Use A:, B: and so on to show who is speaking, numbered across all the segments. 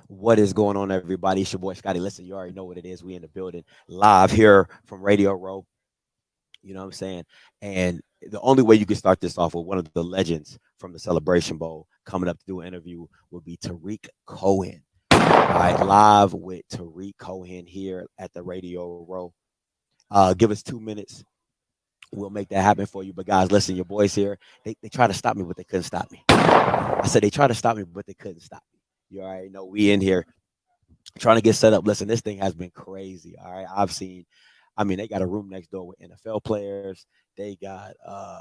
A: What is going on, everybody? It's your boy Scotty. Listen, you already know what it is. We in the building live here from Radio Row. You know what I'm saying? And the only way you can start this off with one of the legends from the Celebration Bowl coming up to do an interview would be Tariq Cohen. All right, live with Tariq Cohen here at the Radio Row. Give us 2 minutes. We'll make that happen for you. But guys, listen, your boys here, they try to stop me, but they couldn't stop me. I said they tried to stop me, but they couldn't stop me. You already know we in here trying to get set up. Listen, this thing has been crazy. All right. They got a room next door with NFL players. They got,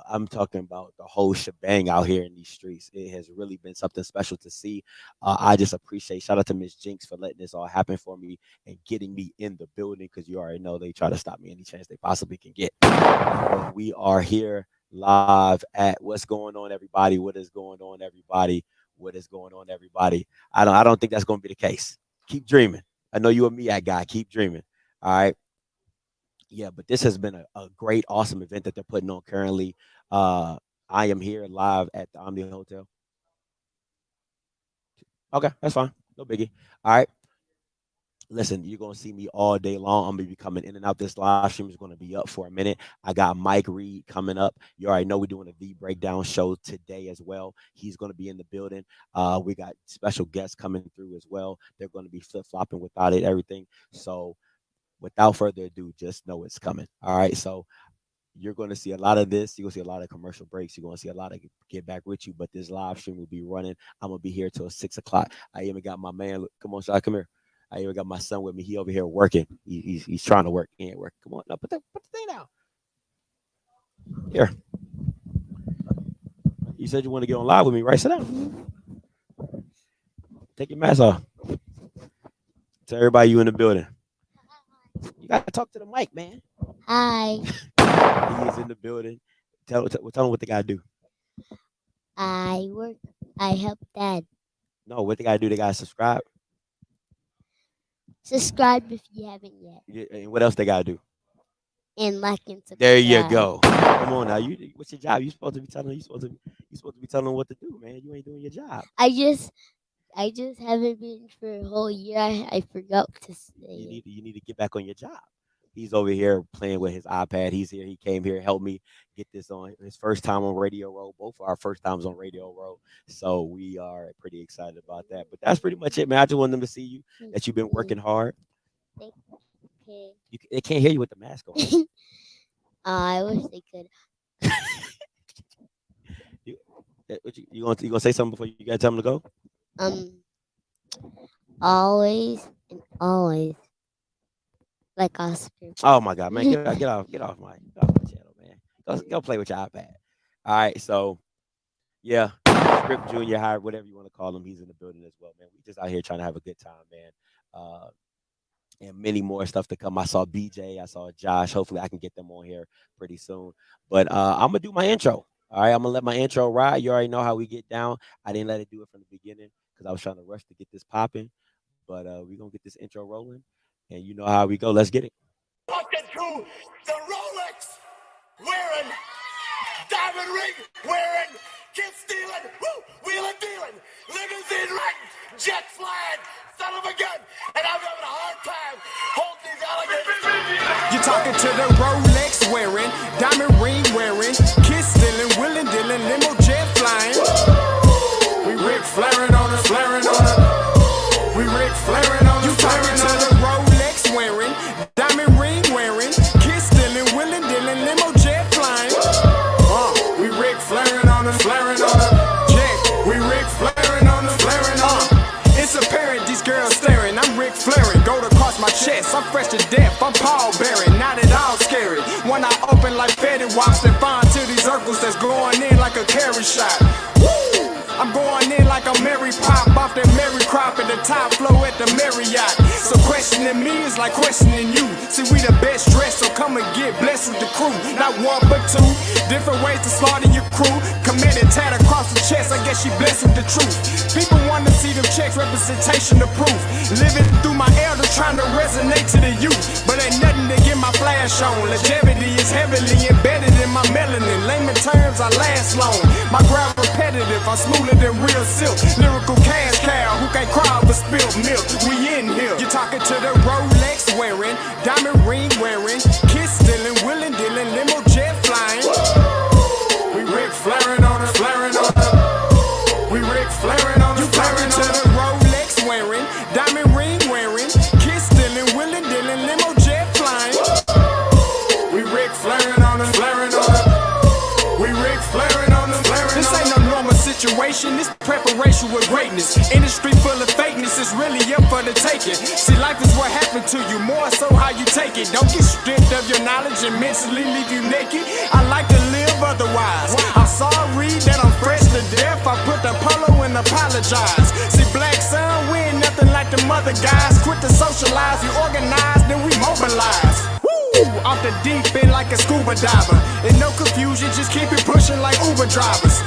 A: I'm talking about the whole shebang out here in these streets. It has really been something special to see. I just appreciate, shout out to Miss Jinx for letting this all happen for me and getting me in the building, because you already know they try to stop me any chance they possibly can get. But we are here live at What's Going On, Everybody? What is going on, everybody? What is going on, everybody? I don't think that's going to be the case. Keep dreaming. I know you a me guy. Keep dreaming. All right. Yeah, but this has been a great, awesome event that they're putting on currently. I am here live at the Omni Hotel. Okay, that's fine. No biggie. All right. Listen, you're going to see me all day long. I'm going to be coming in and out. This live stream is going to be up for a minute. I got Mike Reed coming up. You already know we're doing a V Breakdown show today as well. He's going to be in the building. We got special guests coming through as well. They're going to be flip-flopping without it, everything. So without further ado, just know it's coming. All right. So you're going to see a lot of this. You're going to see a lot of commercial breaks. You're going to see a lot of get back with you. But this live stream will be running. I'm going to be here till 6 o'clock. I even got my man. Look, come on, Shai, come here. I even got my son with me. He over here working. He's trying to work. He ain't working. Come on. Now put the thing down. Here. You said you want to get on live with me, right? Sit down. Take your mask off. Tell everybody you in the building. You got to talk to the mic, man.
B: Hi.
A: He is in the building. Tell him what they got to do.
B: I help Dad.
A: No, what they got to do, they got to subscribe.
B: Subscribe if you haven't yet.
A: Yeah, and what else they got to do?
B: And like and subscribe.
A: There you go. Come on now. What's your job? You supposed to be telling them what to do, man. You ain't doing your job.
B: I just haven't been for a whole year. I forgot to say.
A: You need to get back on your job. He's over here playing with his iPad. He's here. He came here, helped me get this on his first time on Radio Row. Both of our first times on Radio Row. So we are pretty excited about that. But that's pretty much it, man. I just want them to see you, that you've been working hard.
B: Okay.
A: They can't hear you with the mask on.
B: I wish they could.
A: You gonna say something before you gotta tell them to
B: go? Always and always. Like Offscript.
A: Oh my God, man! Get off my channel, man. Go play with your iPad. All right, so yeah, Script Junior, High, whatever you want to call him, he's in the building as well, man. We just out here trying to have a good time, man. And many more stuff to come. I saw BJ, I saw Josh. Hopefully, I can get them on here pretty soon. But I'm gonna do my intro. All right, I'm gonna let my intro ride. You already know how we get down. I didn't let it do it from the beginning because I was trying to rush to get this popping. But we're gonna get this intro rolling. And you know how we go. Let's get it.
C: Walking through the Rolex wearing, diamond ring wearing, kid stealing, wheeling dealing, limousine riding, jet flying, son of a gun, and I'm having a hard time holding these alligators.
D: You're talking to the Rolex wearing, diamond ring wearing, kid stealing, wheeling dealing, limo jet flying. We Ric Flairing on it, flaring on it. We Ric Flairing on it, flaring on it. Wearing, diamond ring wearing, kiss stealing, wheeling dealing, limo jet flying. We Ric Flairing on it, flaring on it. Jet, we Ric Flairing on it, flaring on it. It's apparent these girls staring. I'm Ric Flairing, gold across my chest. I'm fresh to death. I'm Paul Bearing, not at all scary. When I open like Fetty Wops and find to these circles that's going in like a carry shot. Woo! I'm going in like a Mary Pop off that Mary Crop at the top flow at the Marriott. So questioning me is like questioning you. See, we the best dressed, so come and get blessed with the crew. Not one but two, different ways to slaughter your crew. Committed tat across the chest, I guess she blessed with the truth. People want to see them checks, representation of proof. Living through my elders, trying to resonate to the youth. But ain't nothing to get my flash on. Longevity is heavily embedded in my melanin. Layman terms, I last long. My grab repetitive, I'm smoother than real silk. Lyrical cash cow who can't cry but spill milk. We in here. You're talking to the Rolex wearing, diamond ring wearing, kiss stealing, willing dealing, limo jet flying. We Rick Flairin' on her, flaring on her. We Rick Flairin' on her, flaring on her. To the Rolex wearing, diamond ring wearing, kiss stealing, willing dealing, limo jet flying. We Rick Flairin' on her, flaring on her. We Rick Flairin' on her, flaring on her. This ain't no normal situation, this preparation with greatness. Industry full of fakeness is really up for the taking. See, life is what happened to you, more so how you take it. Don't get stripped of your knowledge and mentally leave you naked. I like to live otherwise. I'm sorry that I'm fresh to death. I put the polo and apologize. See, black son, we ain't nothing like the mother guys. Quit to socialize, we organize, then we mobilize. Off the deep end like a scuba diver. And no confusion, just keep it pushing like Uber drivers.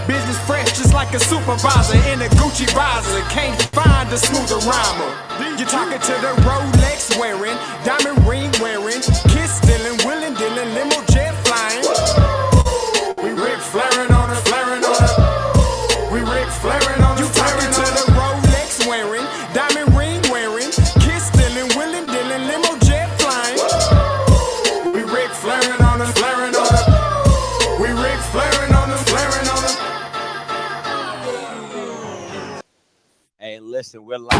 D: Business fresh just like a supervisor in a Gucci visor. Can't find a smoother rhymer. You're talking to the Rolex wearing, diamond ring wearing, kiss stealing, willing dealing, limo jet flying. We Rick Flairin' on her, flaring on her. We Rick Flairin' on her. You talking to the Rolex wearing, diamond ring wearing, kiss stealing, willing dealing, limo jet flying. We Rick Flairin' on her, flaring on her. We Rick Flairin' on her, flaring on her.
A: Hey, listen, we're live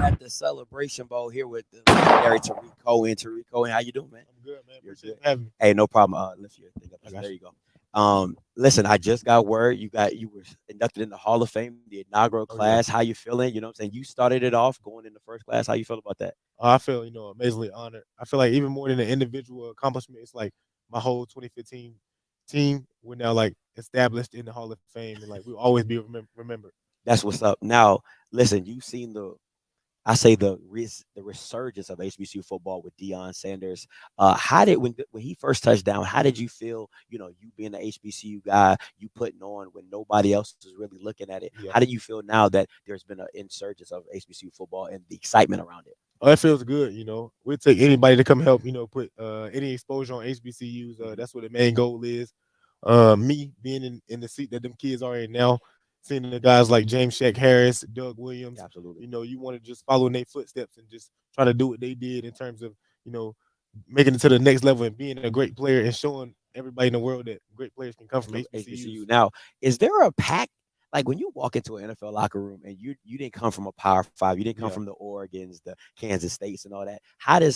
A: at the Celebration Bowl here with the legendary Tarico and Tarico. And how you doing, man?
E: I'm good, man.
A: You're
E: Appreciate
A: good.
E: having me.
A: Hey, no problem. Lift your thing up.
E: I got
A: There you go. Listen, I just got word you were inducted in the Hall of Fame, the inaugural
E: Oh, yeah.
A: class. How you feeling? You know what I'm saying? You started it off going in the first class. How you feel about that?
E: I feel, amazingly honored. I feel like even more than an individual accomplishment, it's like my whole 2015 team, we're now like established in the Hall of Fame, and like we'll always be remembered.
A: That's what's up. Now, listen, you've seen the resurgence of HBCU football with Deion Sanders. How did when he first touched down? How did you feel? You know, you being the HBCU guy, you putting on when nobody else was really looking at it.
E: Yeah.
A: How do you feel now that there's been an insurgence of HBCU football and the excitement around it?
E: Oh, it feels good, We'll take anybody to come help, put any exposure on HBCUs. That's what the main goal is. Me being in the seat that them kids are in now, seeing the guys like James Shaq Harris, Doug Williams.
A: Absolutely.
E: You want to just follow in their footsteps and just try to do what they did in terms of, making it to the next level and being a great player and showing everybody in the world that great players can come from HBCUs.
A: Now, is there a pack? Like when you walk into an NFL locker room and you didn't come from a Power 5, you didn't come from the Oregons, the Kansas States, and all that. How do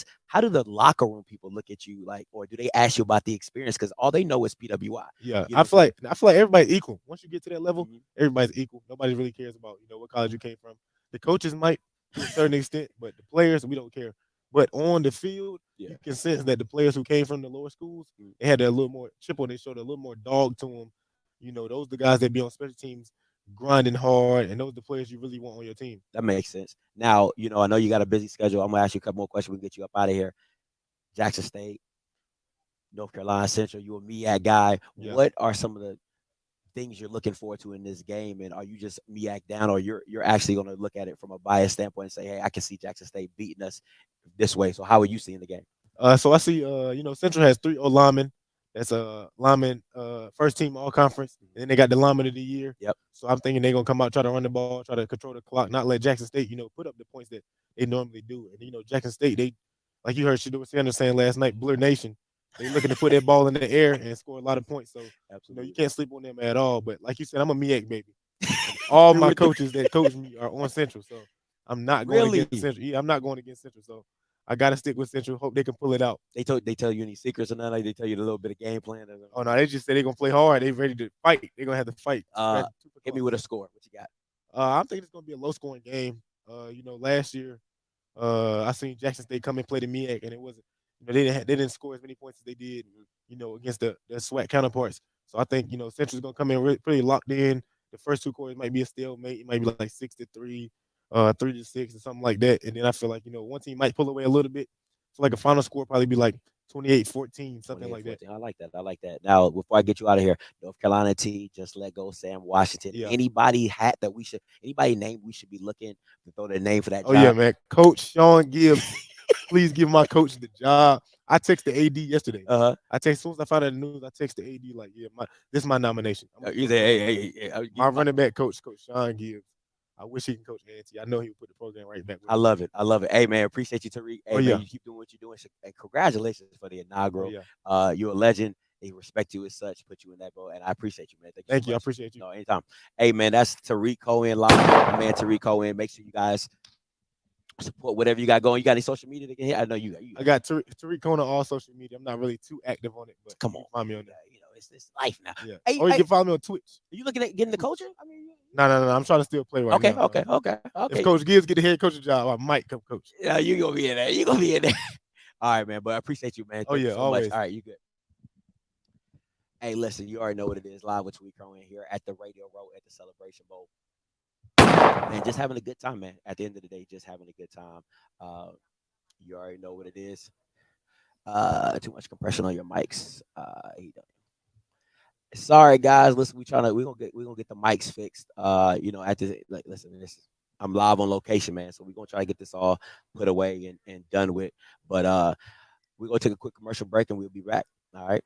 A: the locker room people look at you like, or do they ask you about the experience? Because all they know is PWI.
E: Yeah,
A: You know
E: I feel like everybody's equal. Once you get to that level, everybody's equal. Nobody really cares about what college you came from. The coaches might to a certain extent, but the players, we don't care. But on the field, you can sense that the players who came from the lower schools, they had a little more chip on their shoulder, a little more dog to them. Those are the guys that be on special teams grinding hard, and those are the players you really want on your team.
A: That makes sense. Now, I know you got a busy schedule. I'm gonna ask you a couple more questions. We can get you up out of here. Jackson State, North Carolina Central. You a MEAC guy.
E: Yeah.
A: What are some of the things you're looking forward to in this game? And are you just MEAC down, or you're actually gonna look at it from a bias standpoint and say, hey, I can see Jackson State beating us this way. So how are you seeing the game?
E: So I see, Central has 3 linemen. That's a lineman, first team all conference. And then they got the lineman of the year.
A: Yep.
E: So I'm thinking they're gonna come out, try to run the ball, try to control the clock, not let Jackson State, put up the points that they normally do. And Jackson State, they, like you heard Shador Sanders saying last night, Blur Nation. They looking to put that ball in the air and score a lot of points. So you can't sleep on them at all. But like you said, I'm a MEAC baby. All my coaches that coach me are on Central. So I'm not going against Central. Yeah, I'm not going against Central. So I gotta stick with Central. Hope they can pull it out.
A: They tell you any secrets or nothing? Like they tell you a little bit of game plan?
E: Oh no, they just say they're gonna play hard. They ready to fight. They're gonna have to fight.
A: Hit me with a score. What you got?
E: I'm thinking it's gonna be a low scoring game. Last year, I seen Jackson State come and play the MEAC, and it wasn't. They didn't score as many points as they did. Against the SWAC counterparts. So I think Central's gonna come in pretty locked in. The first 2 quarters might be a stalemate. It might be like 6-3. 3-6 or something like that. And then I feel like, one team might pull away a little bit. So like a final score probably be like 28-14, something like that.
A: I like that. I like that. Now, before I get you out of here, North Carolina T just let go Sam Washington.
E: Yeah.
A: Anybody name we should be looking to throw their name for that job?
E: Oh yeah, man. Coach Sean Gibbs. Please give my coach the job. I texted AD yesterday. As soon as I found out the news, I texted AD like, yeah, this is my nomination.
A: You say, hey,
E: my running back coach Sean Gibbs. I wish he can coach A&T. I know he would put the program right back.
A: I love it. I love it. Hey man, appreciate you, Tariq. Hey man,
E: yeah.
A: you keep doing what you're doing. And congratulations for the inaugural.
E: yeah.
A: You're a legend. They respect you as such, put you in that boat, and I appreciate you, man.
E: Thank
A: so
E: you. I
A: much.
E: appreciate you.
A: No, anytime. Hey man, that's Tariq Cohen live. My man Tariq Cohen. Make sure you guys support whatever you got going. You got any social media to get hit? I know you got.
E: I got Tariq Cohen on all social media. I'm not really too active on it, but
A: Come
E: you
A: on,
E: can find me on there.
A: You know, it's life now.
E: Yeah.
A: Hey,
E: Or you can follow me on Twitch.
A: Are you looking at getting the coaching? I mean,
E: No. I'm trying to still play right now.
A: Okay.
E: If Coach Gibbs get the head coaching job, I might come coach.
A: Yeah, you gonna be in there. You gonna be in there. All right, man. But I appreciate you, man. Thank you so
E: always.
A: much. All right, you good. Hey, listen, you already know what it is. Live with Tariq Cohen here at the Radio Road at the Celebration Bowl. Man, just having a good time, man. At the end of the day, just having a good time. You already know what it is. Too much compression on your mics. Sorry, guys. Listen, we're gonna get the mics fixed. At this, like, listen, I'm live on location, man. So we're gonna try to get this all put away and done with. But we're gonna take a quick commercial break and we'll be back. All right.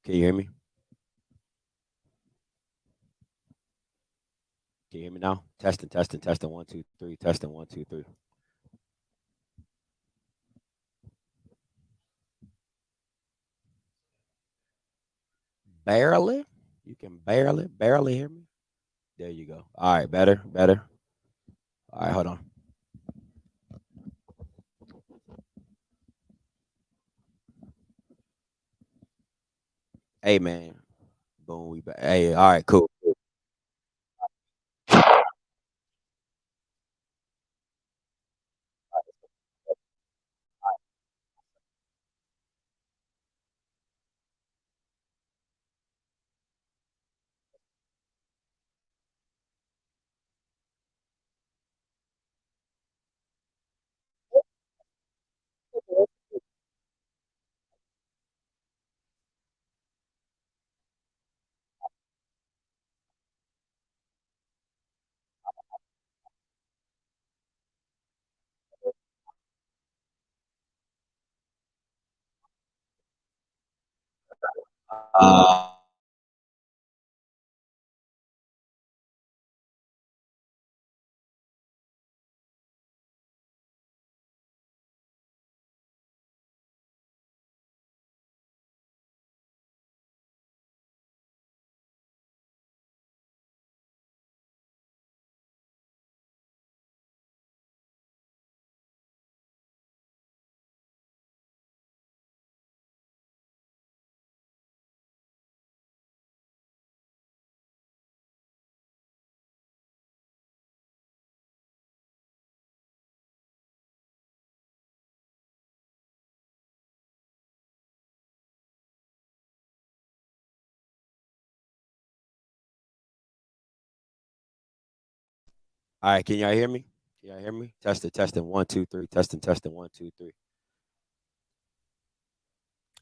A: Can you hear me? Can you hear me now? Testing, testing, testing. 1, 2, 3. Testing. 1, 2, 3. Barely. You can barely hear me. There you go. All right, better, better. All right, hold on. Hey, man. Boom, we back. Hey, all right, cool. Uh, all right, can y'all hear me? Can y'all hear me? Testing, testing. 1, 2, 3. Testing, testing. 1, 2, 3.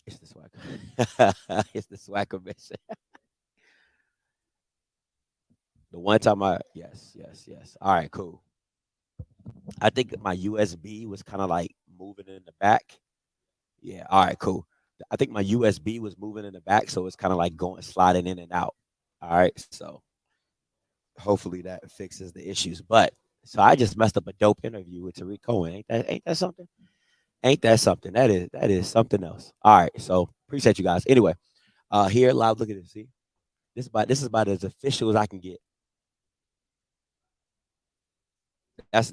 A: It's the swag. It's the swagger mission. The one time yes, yes, yes. All right, cool. I think my USB was kind of like moving in the back. Yeah. All right, cool. I think my USB was moving in the back, so it's kind of like going sliding in and out. All right, so hopefully that fixes the issues. But so I just messed up a dope interview with Tariq Cohen. Ain't that something? Ain't that something? That is something else. All right, so appreciate you guys. Anyway, here live. Look at this. See, this is about as official as I can get. That's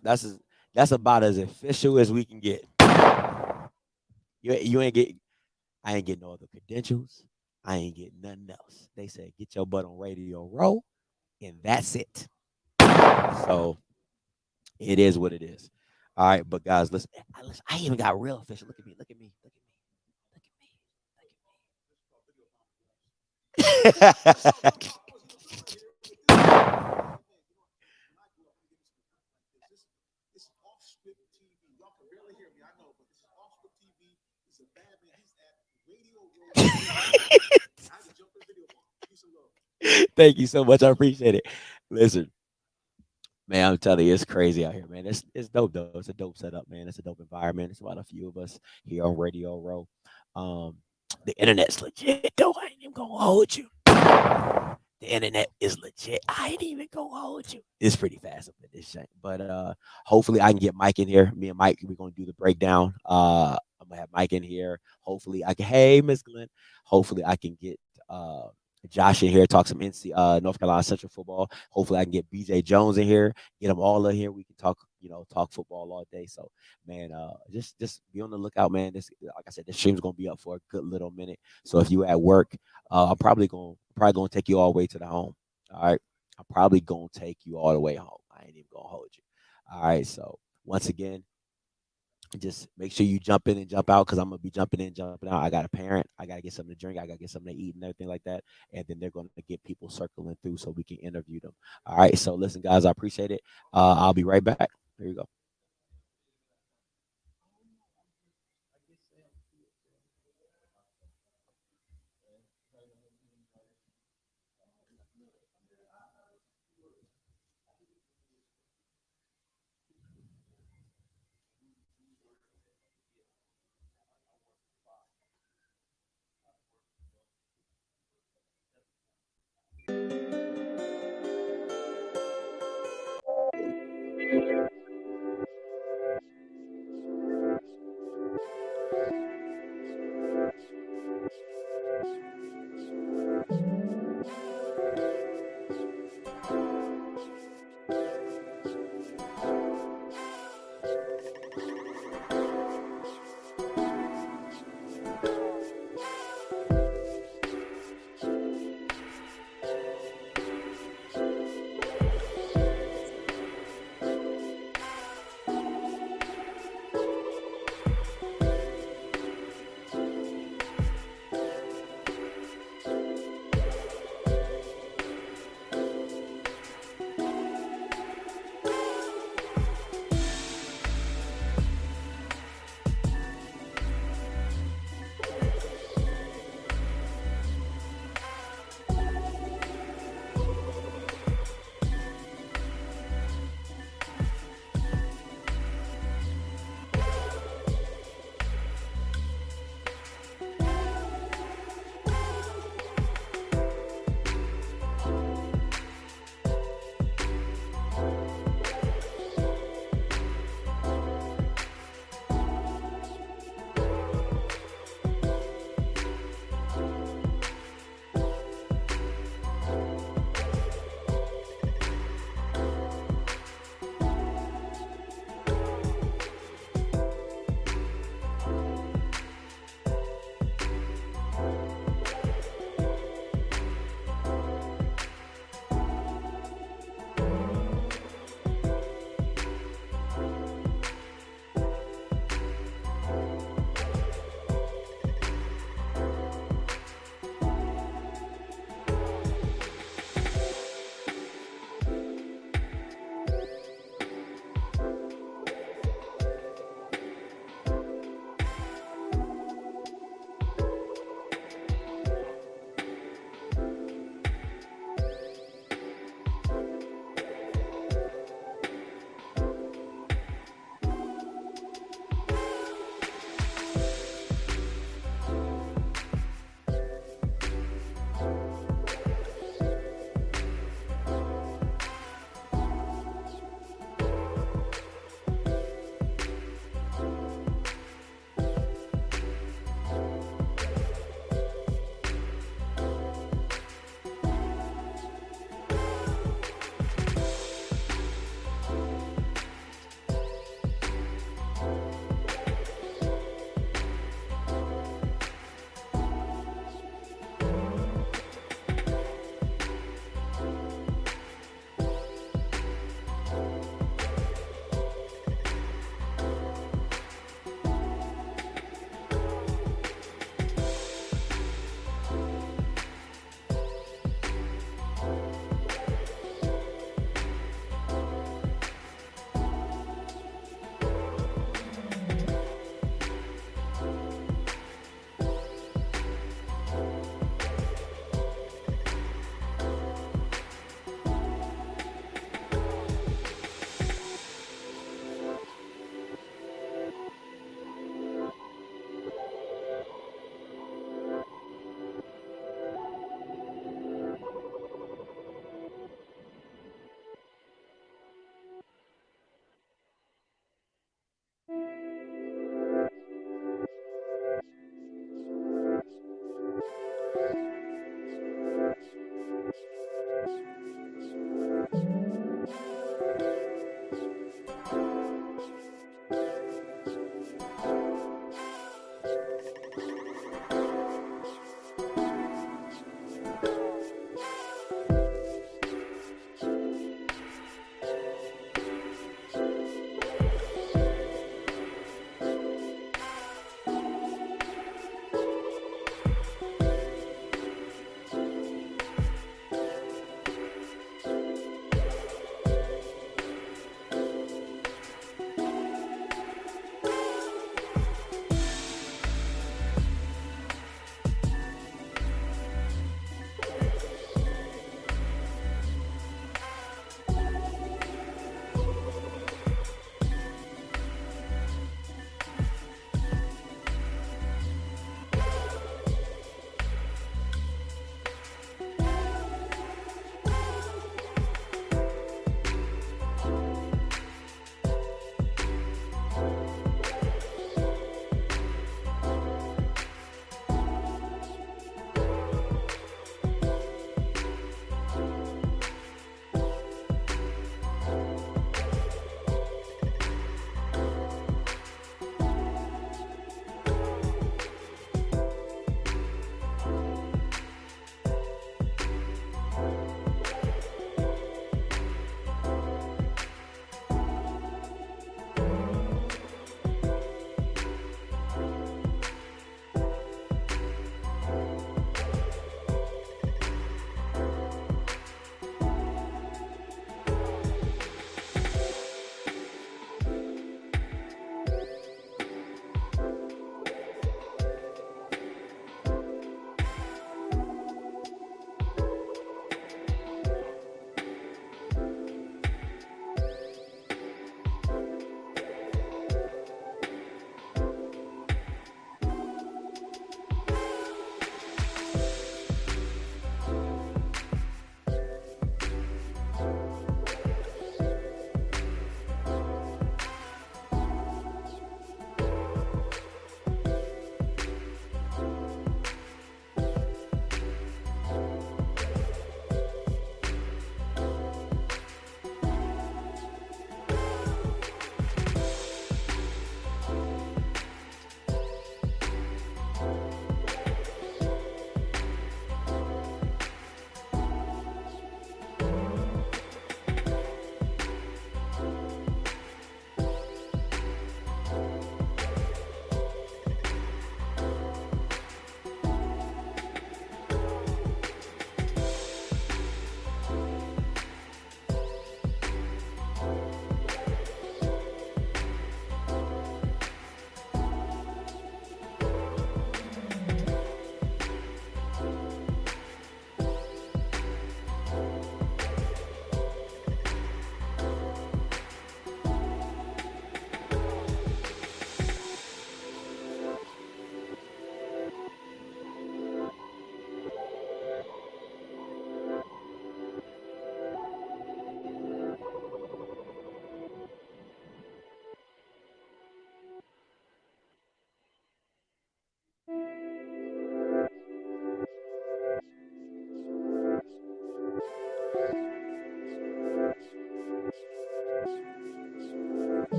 A: about as official as we can get. You ain't get. I ain't getting no other credentials. I ain't getting nothing else. They said get your butt on Radio Row, and that's it. So it is what it is. All right, but guys, listen. Listen, I even got real official. Look at me. Look at me. Look at me.
E: It's Offscript TV. Y'all can barely hear me. I know, but this is Offscript TV. It's a bad man. He's at Radio Road. I had to jump in the video. Peace and love.
A: Thank you so much. I appreciate it. Listen, man, I'm telling you, it's crazy out here, man. It's dope though. It's a dope setup, man. It's a dope environment. It's about a few of us here on Radio Row. Um, the internet's legit though. I ain't even gonna hold you. The internet is legit. I ain't even gonna hold you. It's pretty fast up in this shit. But hopefully I can get Mike in here. Me and Mike, we're gonna do the breakdown. I'm gonna have Mike in here. Hopefully I can hey Miss Glenn. Hopefully I can get Josh in here, talk some NC North Carolina Central football. Hopefully I can get BJ Jones in here, get them all in here. We can talk, talk football all day. So man, just be on the lookout, man. This like I said, this stream's gonna be up for a good little minute. So if you at work, I'm probably gonna take you all the way to the home. All right. I'm probably gonna take you all the way home. I ain't even gonna hold you. All right. So once again, just make sure you jump in and jump out because I'm gonna be jumping in, jumping out. I got a parent, I gotta get something to drink, I gotta get something to eat and everything like that. And then they're gonna get people circling through so we can interview them. All right. So listen, guys, I appreciate it. I'll be right back. Here you go.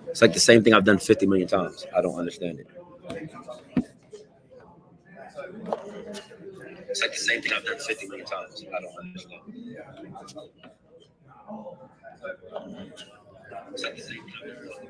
A: It's like the same thing I've done 50 million times. I don't understand it. It's like the same thing I've done 50 million times. I don't understand it. It's like the same thing I've done.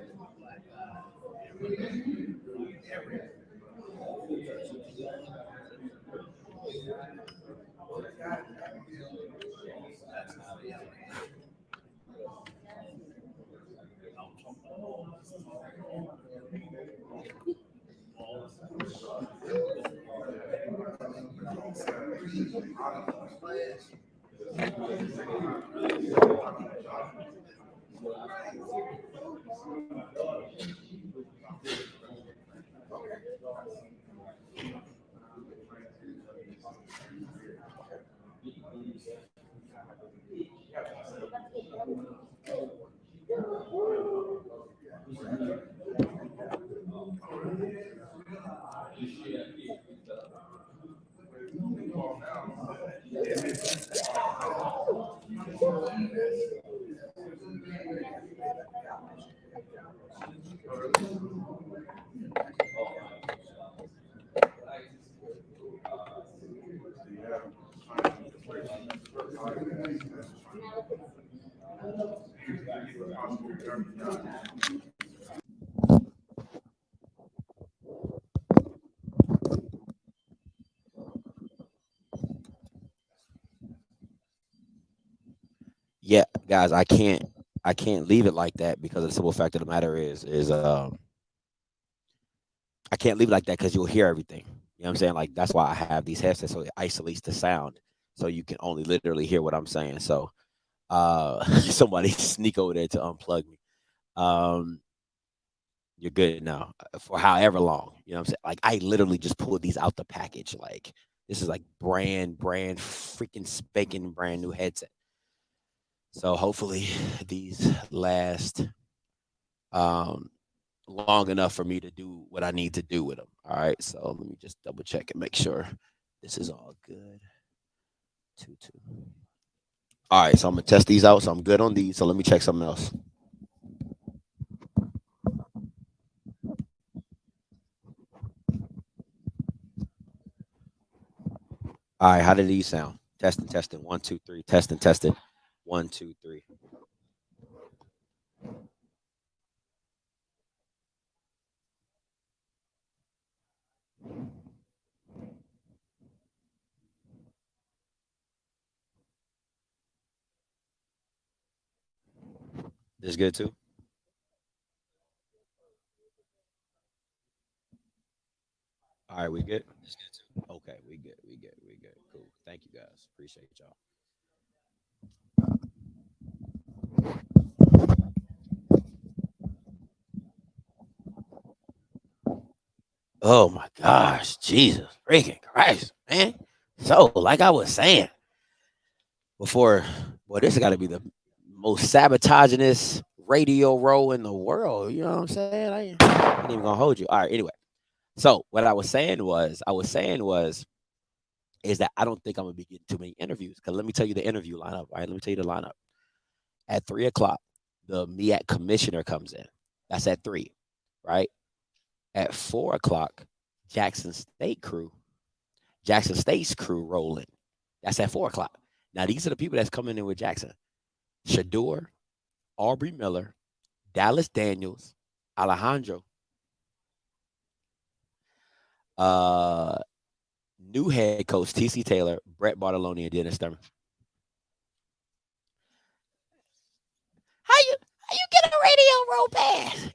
A: Yeah, guys, I can't leave it like that because the simple fact of the matter is I can't leave it like that because you'll hear everything. You know what I'm saying? Like that's why I have these headsets so it isolates the sound so you can only literally hear what I'm saying. So somebody sneak over there to unplug me. Um you're good now for however long. You know what I'm saying? Like I literally just pulled these out the package. Like this is like brand freaking spanking brand new headset. So hopefully these last um long enough for me to do what I need to do with them. All right. So let me just double check and make sure this is all good. Two two. All right. So I'm gonna test these out. So I'm good on these. So let me check something else. All right. How did these sound? Testing, testing. One, two, three. Testing, testing. One, two, three. This good too? All right, we good? This good too. Okay, we good. We good. We good. Cool. Thank you guys. Appreciate y'all. Oh my gosh, Jesus freaking Christ, man. So, like I was saying before, boy, this got to be the most sabotagingest radio row in the world. You know what I'm saying? I ain't even gonna hold you. All right, anyway. So what I was saying was is that I don't think I'm gonna be getting too many interviews. Cause let me tell you the interview lineup. All right, let me tell you the lineup. At 3 o'clock, the MEAC commissioner comes in. That's at 3, right? At 4 o'clock, Jackson State crew, Jackson State's crew rolling. That's at 4 o'clock. Now these are the people that's coming in with Jackson: Shador, Aubrey Miller, Dallas Daniels, Alejandro, uh, new head coach TC Taylor, Brett Bartoloni, and Dennis Sturman. How you get a radio roll pass?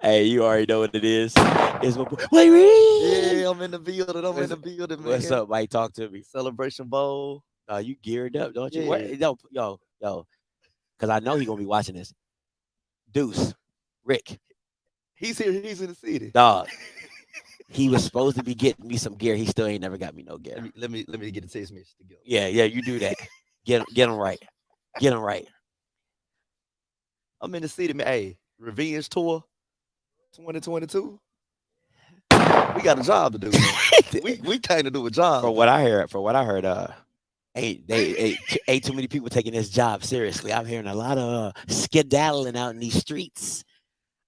A: Hey, you already know what it is. It's my boy. Wait, Reed.
F: Yeah, I'm in the building. I'm in the building, man.
A: What's up, Mike? Talk to me.
F: Celebration Bowl.
A: You geared up, don't you?
F: Yeah.
A: What, yo, because I know he's gonna be watching this. Deuce, Rick,
F: He's here. He's in the city.
A: dog. He was supposed to be getting me some gear. He still ain't never got me no gear.
F: Let me get a text message to go.
A: Yeah, you do that. Get him right. Get him right.
F: I'm in the city, man. Hey, Revenge Tour 2022. We got a job to do. Man. we kind of do a job.
A: For what I heard, ain't too many people taking this job seriously. I'm hearing a lot of skedaddling out in these streets.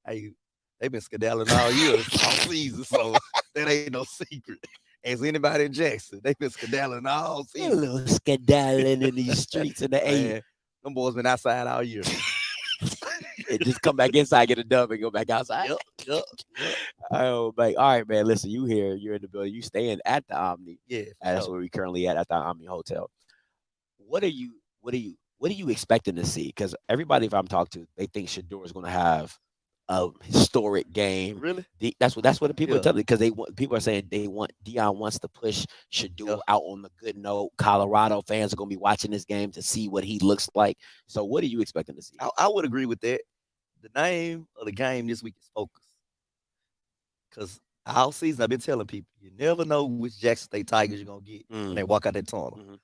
F: Hey, they've been skedaddling all year, all season, so that ain't no secret. As anybody in Jackson, they've been skedaddling all
A: A
F: season.
A: little skedaddling in these streets in the A.
F: Man, them boys been outside all year.
A: And just come back inside, get a dub, and go back outside.
F: Yep.
A: Oh, man. All right, man. Listen, you here? You're in the building. You staying at the Omni?
F: Yeah,
A: That's where we currently at the Omni Hotel. What are you expecting to see? Because everybody, if I'm talking to, they think Shador is going to have a historic game.
F: really.
A: That's what the people are
F: Yeah.
A: telling me, because people are saying Deion wants to push Shador
F: Yeah.
A: out on the good note. Colorado fans are going to be watching this game to see what he looks like. So what are you expecting to see?
F: I would agree with that. The name of the game this week is Focus. Because all season I've been telling people, you never know which Jackson State Tigers you're going to get when they walk out that tunnel.
A: Mhm.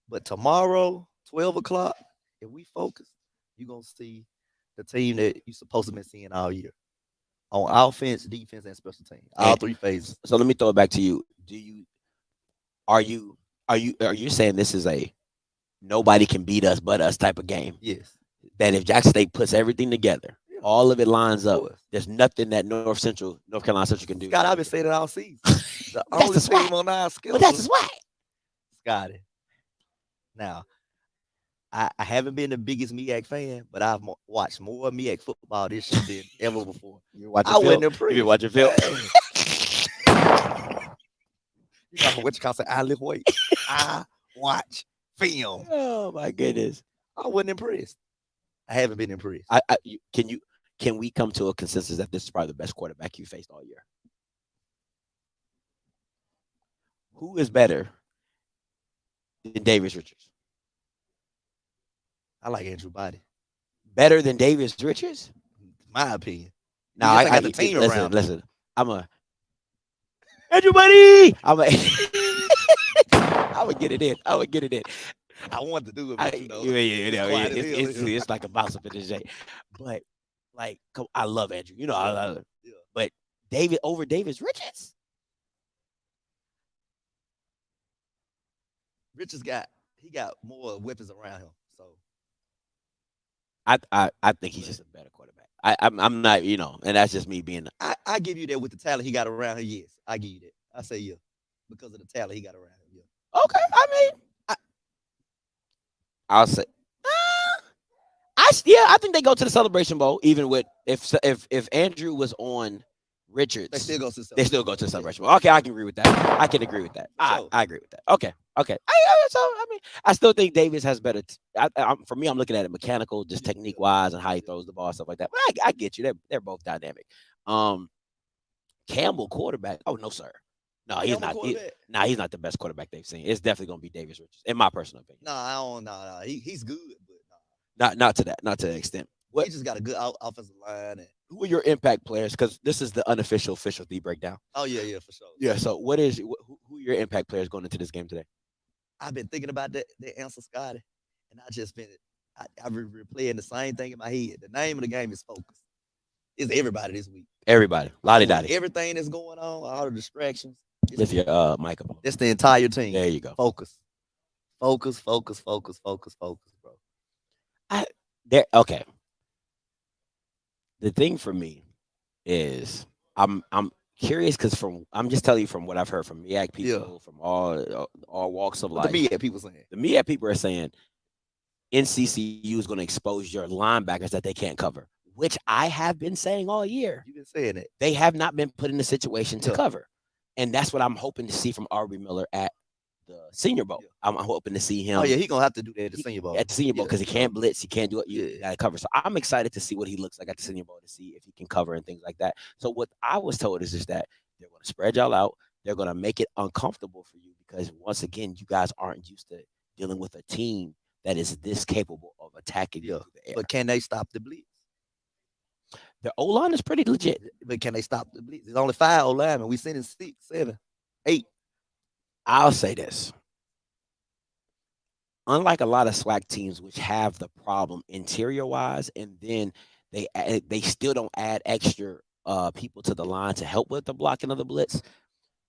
F: But tomorrow, 12 o'clock, if we focus, you're going to see the team that you're supposed to be seeing all year. On offense, defense, and special team. All
A: And-
F: three phases.
A: So let me throw it back to you. Are you saying this is a nobody can beat us but us type of game?
F: Yes.
A: That if Jackson State puts everything together, all of it lines
F: Of
A: up,
F: course.
A: there's nothing that North Carolina Central can do.
F: Scott, I've been saying it all season. The
A: That's
F: only
A: the swag.
F: team on our schedule.
A: But that's just why.
F: Scotty. Now, I haven't been the biggest MEAC fan, but I've watched more MEAC football this year than ever before.
A: You watching
F: I wasn't
A: film?
F: impressed.
A: You been watching film?
F: You know what you call say? I lift weight. I watch film.
A: Oh my goodness!
F: I wasn't impressed. I haven't been impressed.
A: Can we come to a consensus that this is probably the best quarterback you faced all year? Who is better than Davis Richards?
F: I like Andrew Body.
A: Better than Davis Richards?
F: My opinion.
A: Now
F: Yes, I got the team
A: listen,
F: around.
A: listen. Everybody. I'm gonna get it in. I would get it in.
F: I wanted to do it,
A: I,
F: but you know,
A: you know,
F: quiet as hell.
A: it's like a bounce up in the J. But like, I love Andrew. You know, I love him.
F: Yeah.
A: But David over Davis Richards.
F: Richards got more weapons around him. So
A: I think he's just a better quarterback. I'm not, you know, and that's just me being.
F: I give you that with the talent he got around him. Yes, I give you that. I say yeah, because of the talent he got around him. Yeah.
A: Okay, I mean, I'll say, I think they go to the Celebration Bowl, even with if Andrew was on Richards,
F: They still go to
A: they still go to the Celebration Bowl. Okay, I can agree with that. I can agree with that. I agree with that. Okay. So I mean, I still think Davis has better. For me, I'm looking at it mechanical, just technique wise, and how he throws the ball, stuff like that. But I get you. They're both dynamic. Campbell quarterback. Oh no, sir. No, he's not. He's not the best quarterback they've seen. It's definitely going to be Davis Richards, in my personal opinion.
F: No, I don't know. He's good, but
A: Not to that extent. What-
F: He just got a good offensive line. And,
A: Who are your impact players? Because this is the unofficial official D breakdown.
F: oh, yeah, for sure.
A: Yeah. So who are your impact players going into this game today?
F: I've been thinking about that answer, Scotty, and I've been replaying the same thing in my head. The name of the game is focus. It's everybody this week.
A: Everybody. Lottie Dottie.
F: Everything that's going on, all the distractions.
A: Lift your mic up.
F: It's the entire team.
A: There you go.
F: Focus, bro.
A: Okay. The thing for me is I'm curious because I'm just telling you from what I've heard from MEAC people, from all walks of life.
F: The MEAC people saying.
A: The MEAC people are saying NCCU is going to expose your linebackers that they can't cover, which I have been saying all year.
F: You've been saying it.
A: They have not been put in a situation to cover. And that's what I'm hoping to see from Aubrey Miller at the Senior Bowl. I'm hoping to see him.
F: Oh, yeah, he's going to have to do that at the Senior Bowl.
A: At the Senior Bowl because he can't blitz. He can't do it. You got to cover. So I'm excited to see what he looks like at the Senior Bowl to see if he can cover and things like that. So what I was told is just that they're going to spread y'all out. They're going to make it uncomfortable for you because, once again, you guys aren't used to dealing with a team that is this capable of attacking you through the air.
F: But can they stop the blitz?
A: The O-line is pretty legit.
F: But can they stop the blitz? There's only 5 O-linemen. We sending 6, 7, 8.
A: I'll say this. Unlike a lot of SWAC teams, which have the problem interior-wise, and then they still don't add extra people to the line to help with the blocking of the blitz,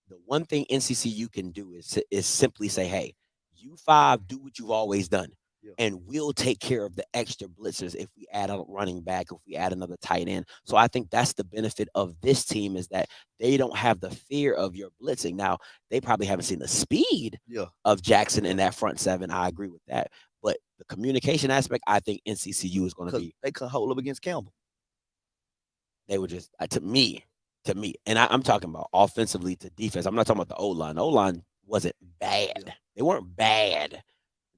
A: the one thing NCCU can do is simply say, hey, you 5 do what you've always done. And we'll take care of the extra blitzers if we add a running back, if we add another tight end. So I think that's the benefit of this team is that they don't have the fear of your blitzing. Now, they probably haven't seen the speed of Jackson in that front 7. I agree with that. But the communication aspect, I think NCCU is going to be.
F: They could hold up against Campbell.
A: They were just, to me, and I'm talking about offensively to defense. I'm not talking about the O-line. The O-line wasn't bad. They weren't bad.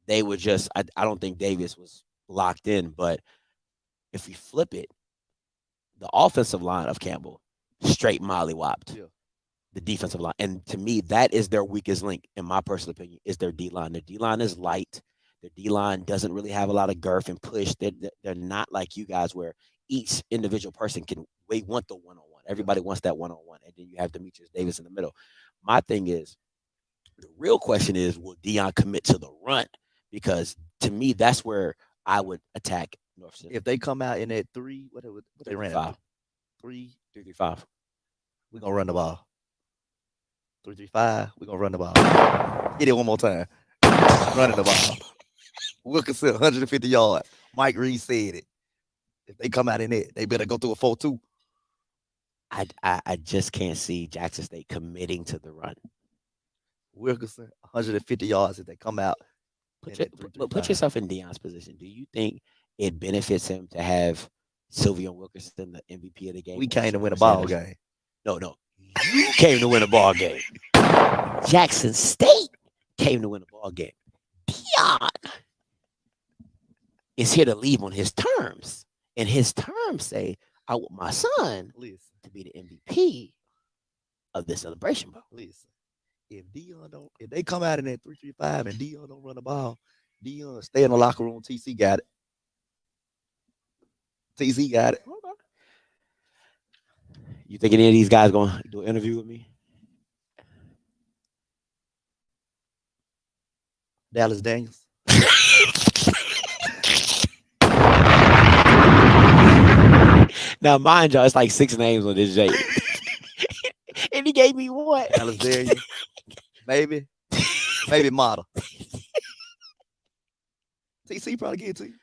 A: They were just, I don't think Davis was locked in. But if we flip it, the offensive line of Campbell straight mollywopped the defensive line. And to me, that is their weakest link, in my personal opinion, is their D-line. Their D-line is light. Their D-line doesn't really have a lot of girth and push. They're not like you guys where each individual person want the one-on-one. Everybody wants that one-on-one. And then you have Demetrius Davis in the middle. My thing is, the real question is, will Deion commit to the run? Because to me, that's where I would attack North Central.
F: If they come out in that 3, what they ran?
A: 3-3-5.
F: We're going to run the ball. 3-3-5, we're going to run the ball. Get it one more time. Running the ball. Wilkinson, 150 yards. Mike Reed said it. If they come out in it, they better go through a 4-2.
A: I just can't see Jackson State committing to the run.
F: Wilkinson, 150 yards if they come out.
A: Put yourself in Deion's position. Do you think it benefits him to have Sylvia Wilkerson the MVP of the game?
F: We came to win a ball game.
A: No. You came to win a ball game. Jackson State came to win a ball game. Deion is here to leave on his terms. And his terms say, I want my son to be the MVP of this celebration ball.
F: Listen. If they come out in that 3-3-5 and Deion don't run the ball, Deion stay in the locker room. TC got it.
A: Okay. You think any of these guys going to do an interview with me?
F: Dallas Daniels.
A: Now, mind y'all, it's like 6 names on this J. And he gave me one.
F: Dallas Daniels. Maybe model. TC probably get it to you.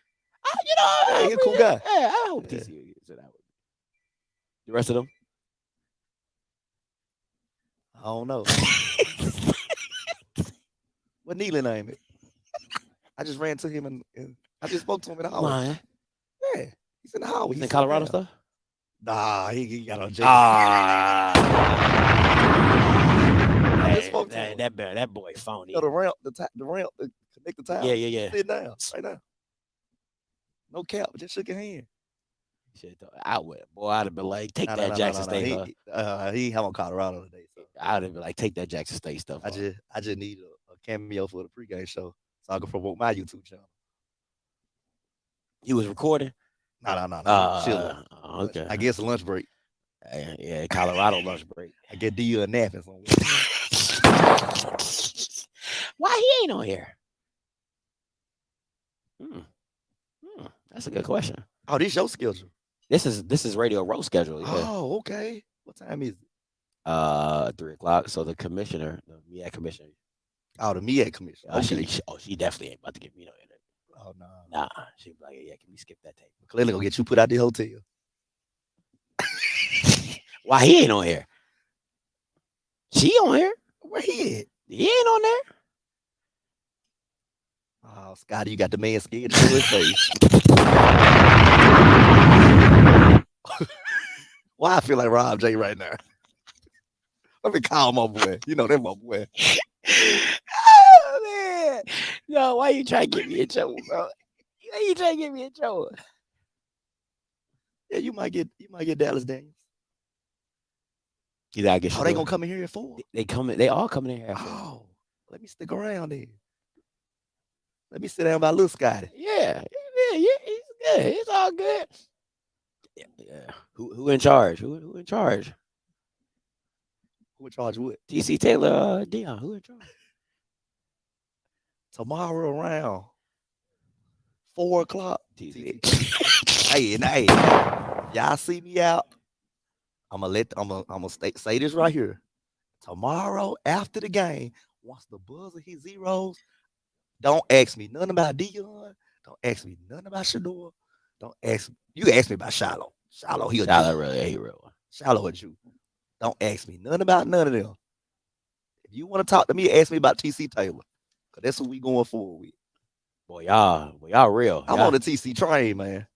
F: He's a cool guy.
A: Yeah, I hope TC gets it out. The rest of them?
F: I don't know. What Neely name it? I just ran to him and I just spoke to him in the hallway.
A: Lying.
F: Yeah, he's in the hallway.
A: He's in Colorado stuff?
F: Nah, he got on jail.
A: That boy phony.
F: The ramp, the connect the towel.
A: Yeah.
F: Sit down right now. No cap, just shook your hand.
A: Shit, I'd have been like, take that Jackson State.
F: He have on Colorado today. So
A: I'd have been like, take that Jackson State stuff.
F: I just need a cameo for the pregame show so I can promote my YouTube channel.
A: You was recording?
F: No. Chilling.
A: Okay.
F: I guess a lunch break.
A: Yeah, Colorado lunch break.
F: I get D napping somewhere.
A: Why he ain't on here? That's a good question.
F: Oh, this your schedule.
A: This is Radio Row schedule. Yeah.
F: Oh, okay. What time is it?
A: 3:00. So the commissioner, the MEAC commissioner.
F: Oh, the MEAC commissioner. Okay.
A: She definitely ain't about to give me no interview.
F: Oh no.
A: Nah, she be like, yeah, can we skip that tape?
F: Clearly gonna get you put out the hotel.
A: Why he ain't on here? She on here?
F: Where he at?
A: He ain't on there.
F: Oh, Scotty, you got the man scared to his face. Why I feel like Rob J right now? Let me call my boy. You know that my boy.
A: Oh man. No, why you trying to get me in trouble, bro? Why you trying to get me in trouble?
F: Yeah, you might get Dallas Daniels.
A: You gotta get.
F: Oh, they gonna come in here at 4?
A: They all coming in here at 4.
F: Oh, let me stick around then. Let me sit down by little Scotty.
A: Yeah, he's good. It's all good. Yeah. Who in charge? Who in charge?
F: Who in charge what?
A: TC Taylor, Dion. Who in charge?
F: Tomorrow around 4:00.
A: TC.
F: Hey, y'all see me out. I'm gonna say this right here. Tomorrow after the game, once the buzzer hit zeros, don't ask me nothing about Dion. Don't ask me nothing about Shador. Don't ask me. You can ask me about Shiloh. Shiloh
A: really a hero.
F: Shiloh a Jew. Don't ask me nothing about none of them. If you want to talk to me, ask me about TC Taylor. Cause that's what we going forward with.
A: Boy, y'all real.
F: I'm on the TC train, man.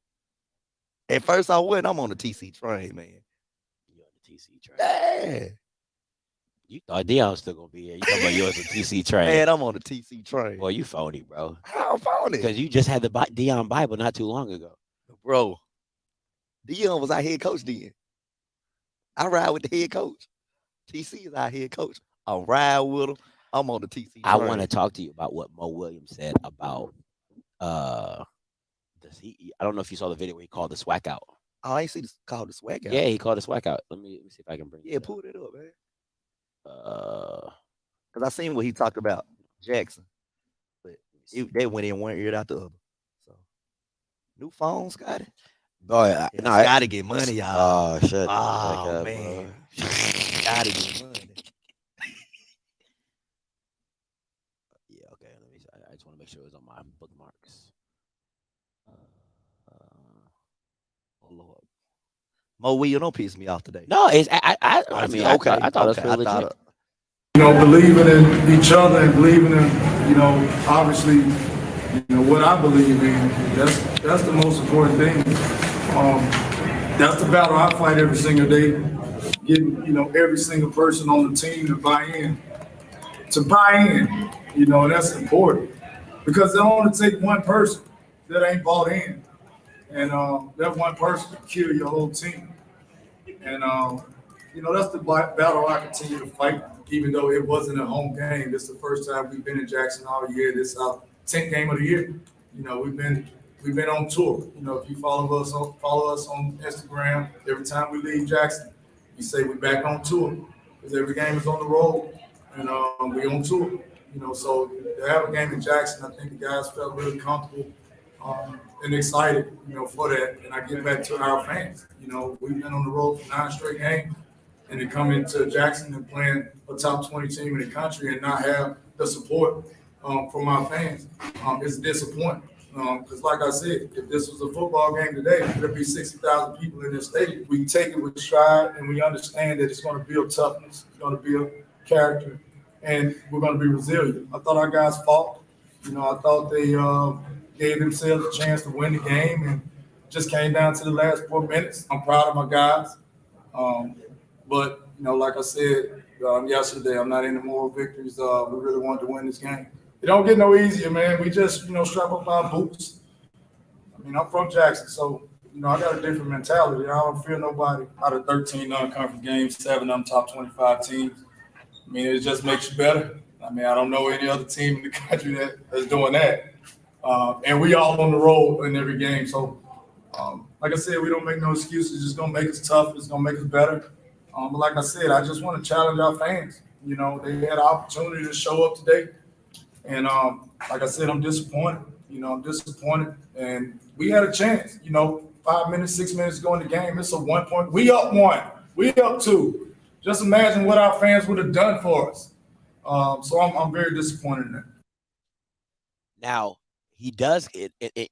F: At first I wasn't. I'm on the TC train, man.
A: You on the TC train?
F: Yeah.
A: You thought Dion was still gonna be here. You talking about yours a TC train?
F: Man, I'm on the TC train.
A: Boy, you phony, bro.
F: How phony?
A: Because you just had the Dion Bible not too long ago.
F: Bro, Dion was our head coach then. I ride with the head coach. TC is our head coach. I ride with him. I'm on the TC train.
A: I want to talk to you about what Mo Williams said about I don't know if you saw the video where he called the SWAC out.
F: Oh, I ain't see this called the SWAC out.
A: Yeah, he called the SWAC out. Let me see if I can bring it.
F: Yeah, pull it up, man.
A: Because
F: I seen what he talked about Jackson, but they went in one ear out the other. So new phone, Scotty.
A: Boy,
F: gotta get money, y'all.
A: Oh shit!
F: Oh man, gotta get money.
A: Yeah, okay. Let me. I just want to make sure it was on my bookmarks.
F: Oh Lord, Mo, you don't piss me off today.
A: No, it's I mean, okay. I thought it was pretty legit.
G: Believing in each other and believing in, obviously, what I believe in. That's the most important thing. That's the battle I fight every single day. Getting, every single person on the team to buy in. That's important because it only take one person that ain't bought in, and that one person can kill your whole team. And that's the battle I continue to fight, even though it wasn't a home game. This is the first time we've been in Jackson all year. This is our 10th game of the year. We've been on tour. If you follow us on Instagram, every time we leave Jackson, we say we're back on tour because every game is on the road and we on tour. So to have a game in Jackson, I think the guys felt really comfortable and excited, for that. And I get back to our fans. We've been on the road for 9 straight games, and to come into Jackson and playing a top 20 team in the country and not have the support from our fans is disappointing. Because like I said, if this was a football game today, there'd be 60,000 people in this stadium. We take it with stride, and we understand that it's going to build toughness, it's going to build character, and we're going to be resilient. I thought our guys fought. I thought they gave themselves a chance to win the game and just came down to the last 4 minutes. I'm proud of my guys. But, like I said yesterday, I'm not in the moral victories. We really wanted to win this game. It don't get no easier, man. We just, strap up our boots. I'm from Jackson, so, I got a different mentality. I don't fear nobody. Out of 13 non-conference games, 7 of them top 25 teams. It just makes you better. I don't know any other team in the country that's doing that. And we all on the road in every game. So, like I said, we don't make no excuses. It's just gonna make us tough. It's gonna make us better. But like I said, I just want to challenge our fans. You know, they had an opportunity to show up today, and like I said, I'm disappointed. You know, I'm disappointed, and we had a chance. You know, 5 minutes, 6 minutes to go in the game. It's a 1 point. We up one. We up two. Just imagine what our fans would have done for us. So I'm very disappointed in that.
A: Now, he does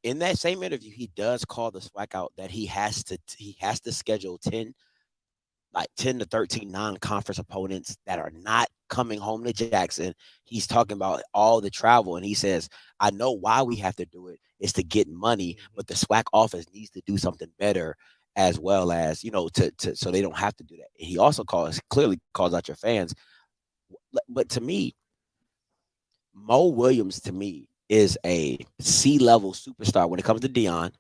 A: in that same interview, he does call the SWAC out that he has to schedule 10 to 13 non-conference opponents that are not coming home to Jackson. He's talking about all the travel, and he says, I know why we have to do it is to get money, but the SWAC office needs to do something better as well as, you know, to so they don't have to do that. And he also clearly calls out your fans. But to me, Mo Williams, to me, is a C-level superstar when it comes to Deion,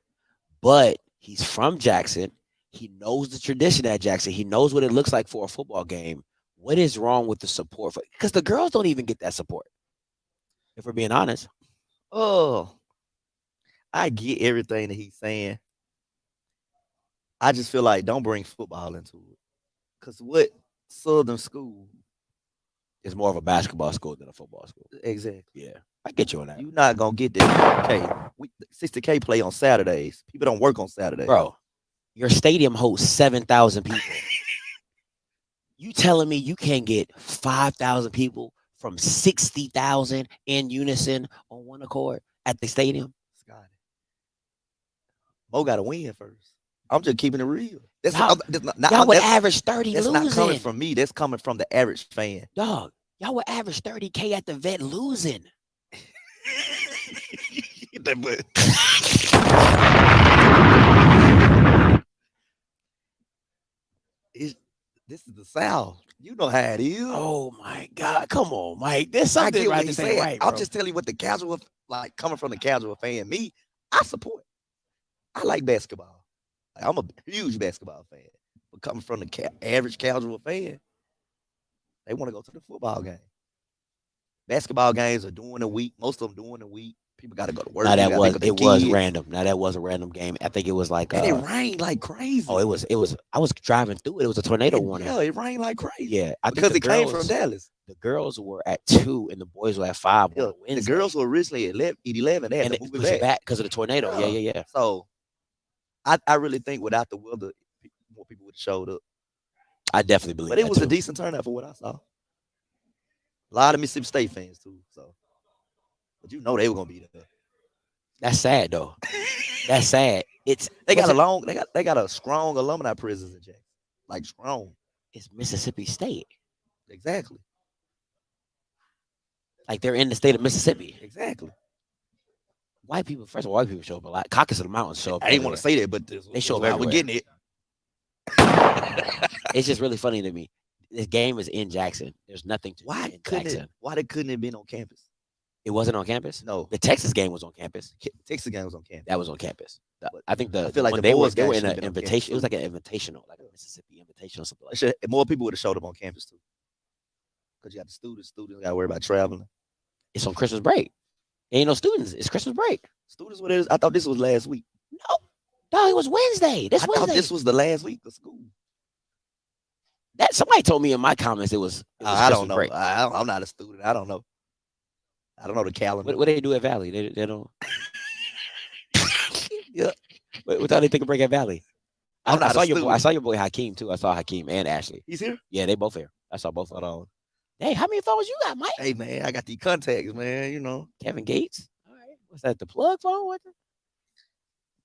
A: but he's from Jackson. He knows the tradition at Jackson. He knows what it looks like for a football game. What is wrong with the support? Because the girls don't even get that support, if we're being honest.
F: Oh, I get everything that he's saying. I just feel like don't bring football into it. Because what Southern school
A: It's more of a basketball school than a football school.
F: exactly?
A: Yeah, I get you on that.
F: You're not gonna get that 60K play on Saturdays. People don't work on Saturdays.
A: Bro, your stadium hosts 7,000 people. You telling me you can't get 5,000 people from 60,000 in unison on one accord at the stadium?
F: Scotty. Mo got to win first. I'm just keeping it real. That's
A: y'all would average 30
F: that's
A: losing.
F: not coming from me. That's coming from the average fan.
A: Dog, y'all would average 30K at the vet losing.
F: This is the South. You know how it is.
A: Oh my God. Come on, Mike. There's
F: I
A: something
F: get what
A: right
F: he's
A: to say
F: saying.
A: right,
F: I'm
A: bro.
F: just telling you what the casual, like coming from the casual fan, me, I support. I like basketball. Like, I'm a huge basketball fan. But coming from the average casual fan, they want to go to the football game. Basketball games are during the week. Most of them during the week. People got to go to work.
A: Now that was
F: kids.
A: random. Now that was a random game. I think it was like
F: And it rained like crazy.
A: Oh, it was. I was driving through it. It was a tornado warning.
F: Yeah, it rained like crazy.
A: Yeah,
F: because it came from Dallas.
A: The girls were at 2 and the boys were at 5.
F: Yeah, the girls were originally at 11. They had to move it back
A: because of the tornado. Yeah.
F: So, I really think without the weather, more people would have showed up.
A: I definitely believe.
F: But it was a decent turnout for what I saw. A lot of Mississippi State fans too. So, but you know they were gonna be there.
A: That's sad though. That's sad.
F: They got a strong alumni presence in Jackson. Like strong.
A: It's Mississippi State.
F: Exactly.
A: Like they're in the state of Mississippi.
F: Exactly.
A: White people show up a lot. Caucus of the Mountains show up.
F: I didn't want to say that, but
A: they show up everywhere.
F: We're getting it.
A: It's just really funny to me. This game is in Jackson. There's nothing to
F: why
A: in Jackson.
F: Why they couldn't have been on campus?
A: It wasn't on campus?
F: No.
A: The Texas game was on campus.
F: Texas game was on campus.
A: That was on campus. I think I
F: feel like
A: they were in
F: an
A: invitation. It was like an invitational, like a Mississippi invitational or something like that.
F: More people would have showed up on campus too. Because you got the students got to worry about traveling.
A: It's on Christmas break. Ain't no students. It's Christmas break.
F: Students, what it is? I thought this was last week.
A: No, it was Wednesday.
F: I thought this was the last week of school.
A: That somebody told me in my comments it was
F: I don't know. I'm not a student. I don't know. I don't know the calendar.
A: What do they do at Valley? They don't. Yeah. What do they think of break at Valley? I saw your boy Hakeem too. I saw Hakeem and Ashley.
F: He's here?
A: Yeah, they both here. I saw both of them. Hey, how many phones you got, Mike?
F: Hey man, I got these contacts, man. You know.
A: Kevin Gates. All right. What's that? The plug phone? What?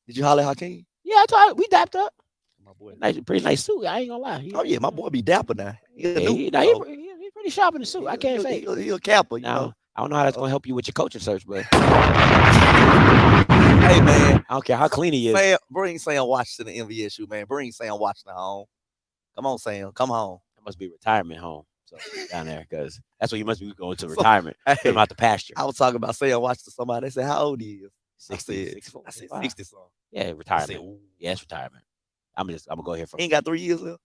F: Did you holler at Hakeem?
A: Yeah, we dapped up.
F: My boy.
A: Pretty nice suit. I ain't gonna lie.
F: Oh yeah, my boy be dapper now. He's
A: pretty sharp in the suit. I can't fake.
F: He's a capper.
A: Now, I don't know how that's gonna help you with your coaching search, but
F: hey man,
A: I don't care how clean he is.
F: Bring Sam Washington to MVSU, man. Bring Sam Washington home. Come on, Sam. Come home.
A: It must be retirement home. So down there, because that's what you must be going to retirement. Get him out the pasture.
F: I was talking about Sam Washington to somebody. They said, "How old are you?"
A: 60,
F: I said 60 something.
A: Yeah, retirement. Yeah, it's retirement. I'm gonna go here for.
F: He ain't got 3 years left.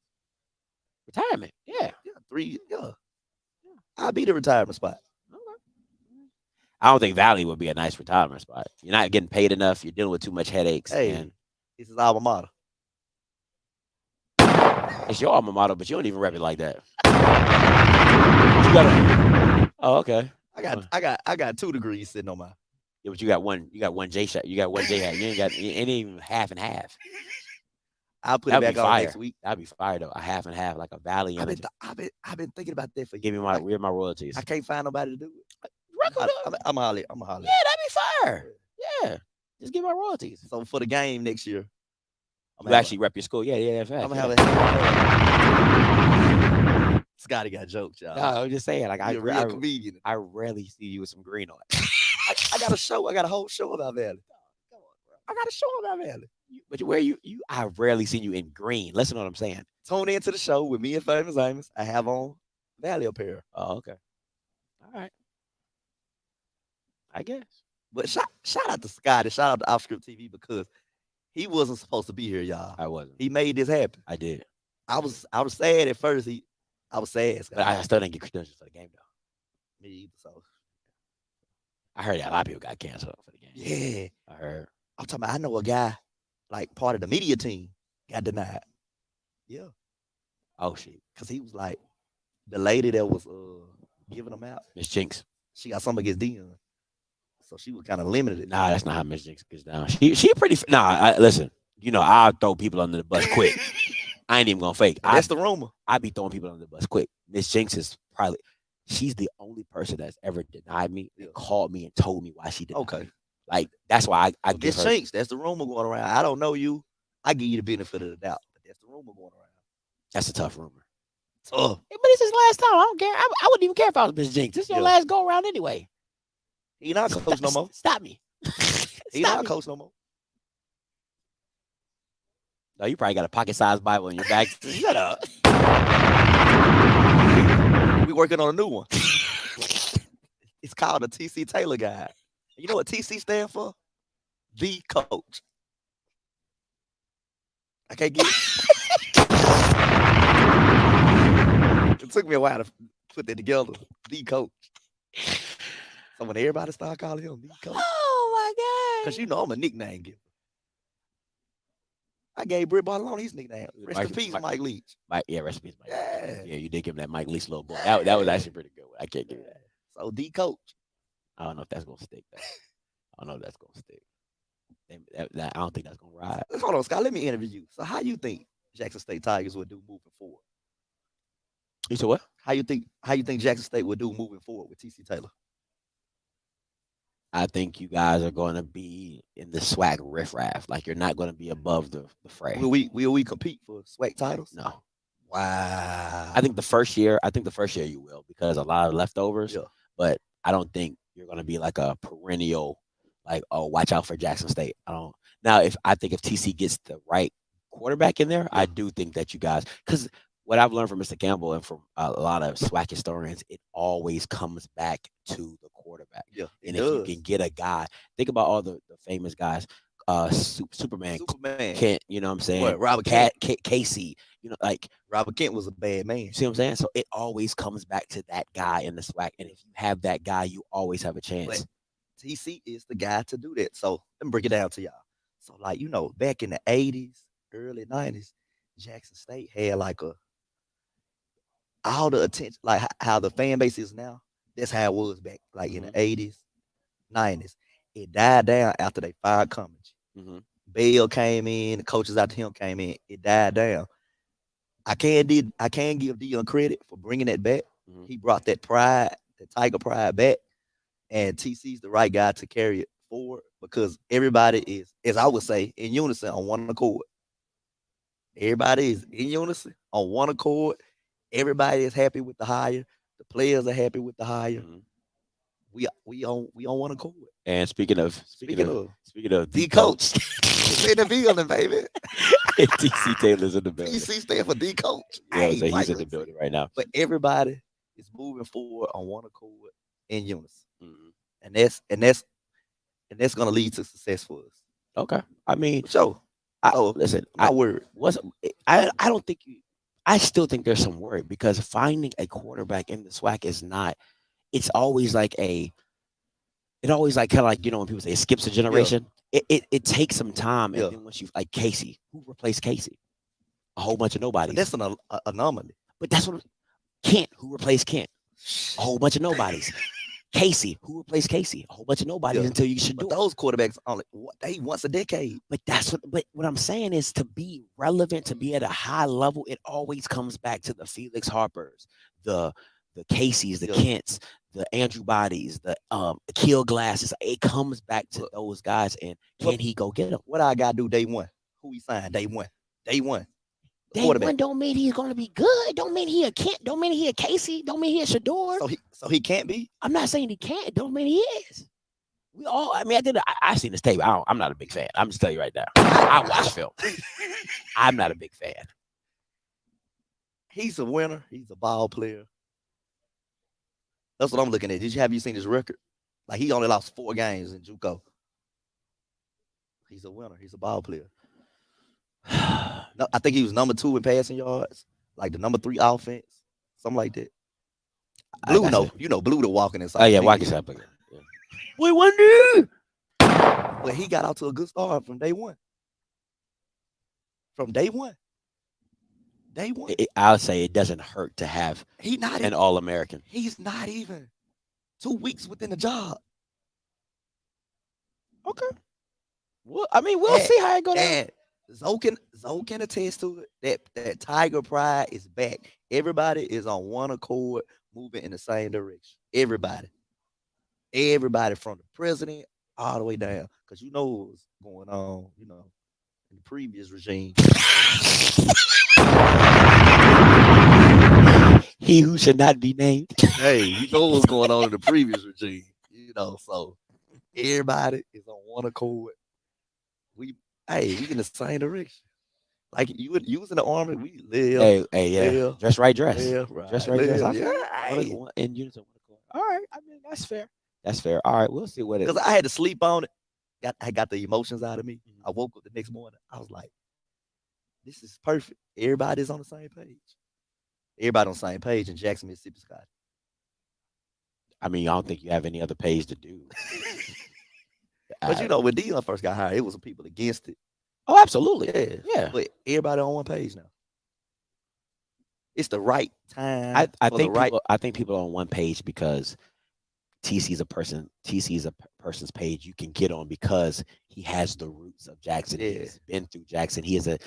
A: Retirement. Yeah.
F: 3. Yeah. I'll be the retirement spot.
A: I don't think Valley would be a nice retirement spot. You're not getting paid enough. You're dealing with too much headaches.
F: Hey,
A: and
F: It's his alma mater.
A: It's your alma mater, but you don't even rep it like that. You got a, oh, okay.
F: I got 2 degrees sitting on my.
A: Yeah, but you got one J shot. You got one J hat. You ain't even half and half.
F: I'll put
A: That'd
F: it
A: be
F: back on
A: fire.
F: next week.
A: That'd be fire though. A half and half, like a valley
F: I've
A: energy.
F: been thinking about that for
A: Give me
F: years.
A: where's my royalties?
F: I can't find nobody to do it.
A: Record
F: I'm a holler.
A: yeah, that'd be fire. Yeah, just give my royalties.
F: So for the game next year,
A: You actually rep your school. Yeah,
F: I'm
A: fact.
F: gonna have a. Scotty got jokes, y'all.
A: No, I'm just saying, like
F: He a real comedian.
A: I rarely see you with some green on.
F: I got a show. I got a whole show about Valley. Come on, bro. I got a show about Valley.
A: But where you I rarely seen you in green. Listen to what I'm saying.
F: Tune into the show with me and Famous Amos. I have on Valley apparel.
A: Oh, okay. All right. I guess.
F: But shout out to Scotty. Shout out to Offscript TV because he wasn't supposed to be here, y'all.
A: I wasn't.
F: He made this happen.
A: I did.
F: I was sad at first. I was sad.
A: But I still didn't get credentials for the game though.
F: Me either. So
A: I heard that a lot of people got canceled for the game.
F: yeah,
A: I heard.
F: I'm talking about. I know a guy, like part of the media team, got denied. Yeah,
A: Oh shit.
F: because he was like the lady that was giving him out.
A: Miss Jinx.
F: She got something against Dion, so she was kind of limited.
A: Nah, that's not how Miss Jinx gets down. She pretty. Listen. You know, I'll throw people under the bus quick. I ain't even gonna fake.
F: That's the rumor.
A: I be throwing people under the bus quick. Miss Jinx is probably. She's the only person that's ever denied me and called me and told me why she did.
F: Okay.
A: Like that's why I give
F: Miss
A: her.
F: Jinx, that's the rumor going around. I don't know you. I give you the benefit of the doubt, but that's the rumor going around.
A: That's a tough rumor.
F: Tough.
A: But it's his last time. I don't care. I wouldn't even care if I was Miss Jinx. This is your last go around anyway.
F: He not coach no more.
A: Stop me.
F: He not coach no more.
A: No, you probably got a pocket-sized Bible in your bag. Shut up.
F: We working on a new one. It's called the TC Taylor Guide. You know what TC stand for? The coach. I can't get it. It took me a while to put that together. The coach. So when everybody start calling him the coach,
A: Oh my
F: because you know I'm a nickname giver. I gave Britt Barcelona his nickname. Rest in peace, Mike Leach.
A: Yeah, rest in peace, Mike.
F: Yeah.
A: Yeah, you did give him that Mike Leach little boy. That was actually pretty good. I can't give you that.
F: So the coach.
A: I don't know if that's gonna stick. Though. I don't know if that's gonna stick. I don't think that's gonna ride.
F: Hold on, Scott. Let me interview you. So how you think Jackson State Tigers would do moving forward?
A: You said what?
F: How you think Jackson State would do moving forward with TC Taylor?
A: I think you guys are going to be in the swag riffraff. Like you're not going to be above the fray.
F: Will we compete for SWAC titles?
A: No.
F: Wow.
A: I think the first year you will because a lot of leftovers.
F: Yeah.
A: But I don't think you're going to be like a perennial, like, oh, watch out for Jackson State. I don't. Now, if TC gets the right quarterback in there, I do think that you guys, because what I've learned from Mr. Campbell and from a lot of SWAC historians, it always comes back to the quarterback.
F: Yeah,
A: and if you can get a guy, think about all the famous guys, Superman, Kent, you know what I'm saying?
F: What, Robert
A: Casey, you know, like
F: Robert Kent was a bad man.
A: You see what I'm saying? So it always comes back to that guy in the SWAC. And if you have that guy, you always have a chance.
F: But TC is the guy to do that. So let me break it down to y'all. So, like, you know, back in the 80s, early 90s, Jackson State had like all the attention, like how the fan base is now. That's how it was back, like in the 80s, 90s. It died down after they fired Cummings. Bell came in, the coaches after him came in. It died down. I can give Dion credit for bringing that back. He brought that pride, the Tiger pride back, and TC's the right guy to carry it forward because everybody is, as I would say, in unison on one accord. Everybody is in unison on one accord. Everybody is happy with the hire. The players are happy with the hire. We on one accord.
A: And speaking of
F: the coach, it's in the building, baby.
A: TC Taylor's in the building.
F: TC stand for the coach.
A: Yeah, so he's in the building right now.
F: But everybody is moving forward on one accord in unison, and that's gonna lead to success for us.
A: Okay, I mean,
F: listen, my word.
A: I don't think you. I still think there's some worry because finding a quarterback in the SWAC is not. It's always like it always like kind of like when people say it skips a generation. It takes some time, and then once you like Casey, who replaced Casey? A whole bunch of nobodies.
F: But that's an anomaly.
A: But that's what Kent, who replaced Kent? A whole bunch of nobodies. Casey, who replaced Casey? A whole bunch of nobodies until you should do
F: those quarterbacks only they once a decade.
A: But what I'm saying is to be relevant, to be at a high level, it always comes back to the Felix Harpers, the Caseys, the Kents, the Andrew Bodies, the Akil Glasses. It comes back to those guys, and can he go get them?
F: What I gotta do day one? Who he signed day one? Day one.
A: Day one don't mean he's gonna be good. Don't mean he a Kent. Don't mean he a Casey. Don't mean he a Shador.
F: So he can't be.
A: I'm not saying he can't. Don't mean he is. We all. I mean, I seen this tape. I'm not a big fan. I'm just telling you right now. I watch film. I'm not a big fan.
F: He's a winner. He's a ball player. That's what I'm looking at. Have you seen his record? Like he only lost 4 games in JUCO. He's a winner. He's a ball player. No, I think he was number 2 in passing yards, like the number 3 offense, something like that. Blue, Blue the walking inside.
A: Oh yeah, walking inside. Wait, wonder.
F: But he got out to a good start from day one. From day one. Day one.
A: I'll say it doesn't hurt to have an All-American.
F: He's not even 2 weeks within the job.
A: Okay. Well, I mean, we'll see how it goes.
F: And Zoe can attest to it. That Tiger pride is back. Everybody is on one accord, moving in the same direction. Everybody from the president all the way down, because you know what was going on, in the previous regime.
A: He who should not be named.
F: Hey, you know what's going on in the previous regime. So everybody is on one accord. We in the same direction. Like you was in the army, we live.
A: Hey, dress right, dress.
F: Live, right,
A: dress right,
F: live,
A: dress.
F: Yeah.
A: In unison. All right, I mean that's fair. That's fair. All right, we'll see what it is.
F: Because I had to sleep on it. I got the emotions out of me. I woke up the next morning. I was like, this is perfect. Everybody's on the same page. Everybody on the same page in Jackson, Mississippi, Scott.
A: I mean, I don't think you have any other page to do.
F: But when Dion first got hired, it was some people against it.
A: Oh, absolutely. Yeah.
F: But everybody on one page now. It's the right time.
A: I think people are on one page because TC is a person's page you can get on because he has the roots of Jackson.
F: Yeah.
A: He's been through Jackson. He's a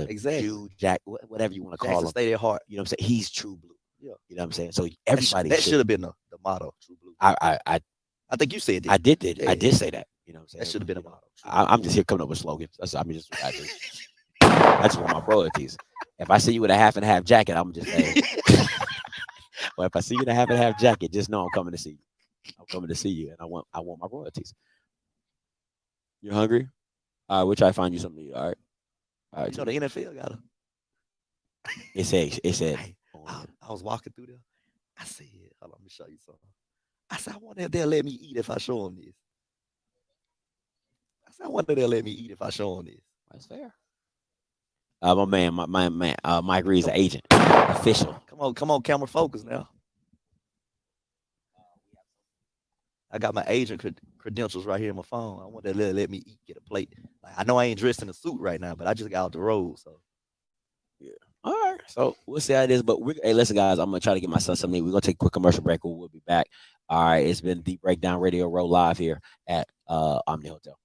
F: exactly.
A: Jew, whatever you want to call
F: Jackson
A: him.
F: stay there hard.
A: You know what I'm saying? He's true blue.
F: Yeah.
A: You know what I'm saying? So everybody
F: that should have been the motto, true blue.
A: I
F: think you said it.
A: I did say that. You know what I'm saying?
F: That should have been a motto.
A: I'm just here coming up with slogans. That's just what I do. That's one of my royalties. If I see you with a half and half jacket, I'm just saying. Well, if I see you in a half and half jacket, just know I'm coming to see you. I'm coming to see you, and I want my royalties. You hungry? All right, we'll try to find you something to eat. All right.
F: The NFL got him.
A: It said.
F: Hey, I was walking through there. I said, hold on, let me show you something. I said, I wonder if they'll let me eat if I show them this. I wonder if they'll let me eat if I show them this.
A: That's fair. My man, Mike Reed's an agent, official.
F: Come on, camera focus now. I got my agent credentials right here in my phone. I want to let me eat, get a plate. Like, I know I ain't dressed in a suit right now, but I just got out the road, so.
A: Yeah. All right. So we'll see how it is. But hey, listen, guys, I'm gonna try to get my son something. We're gonna take a quick commercial break. We'll be back. All right. It's been the Breakdown Radio Row live here at Omni Hotel.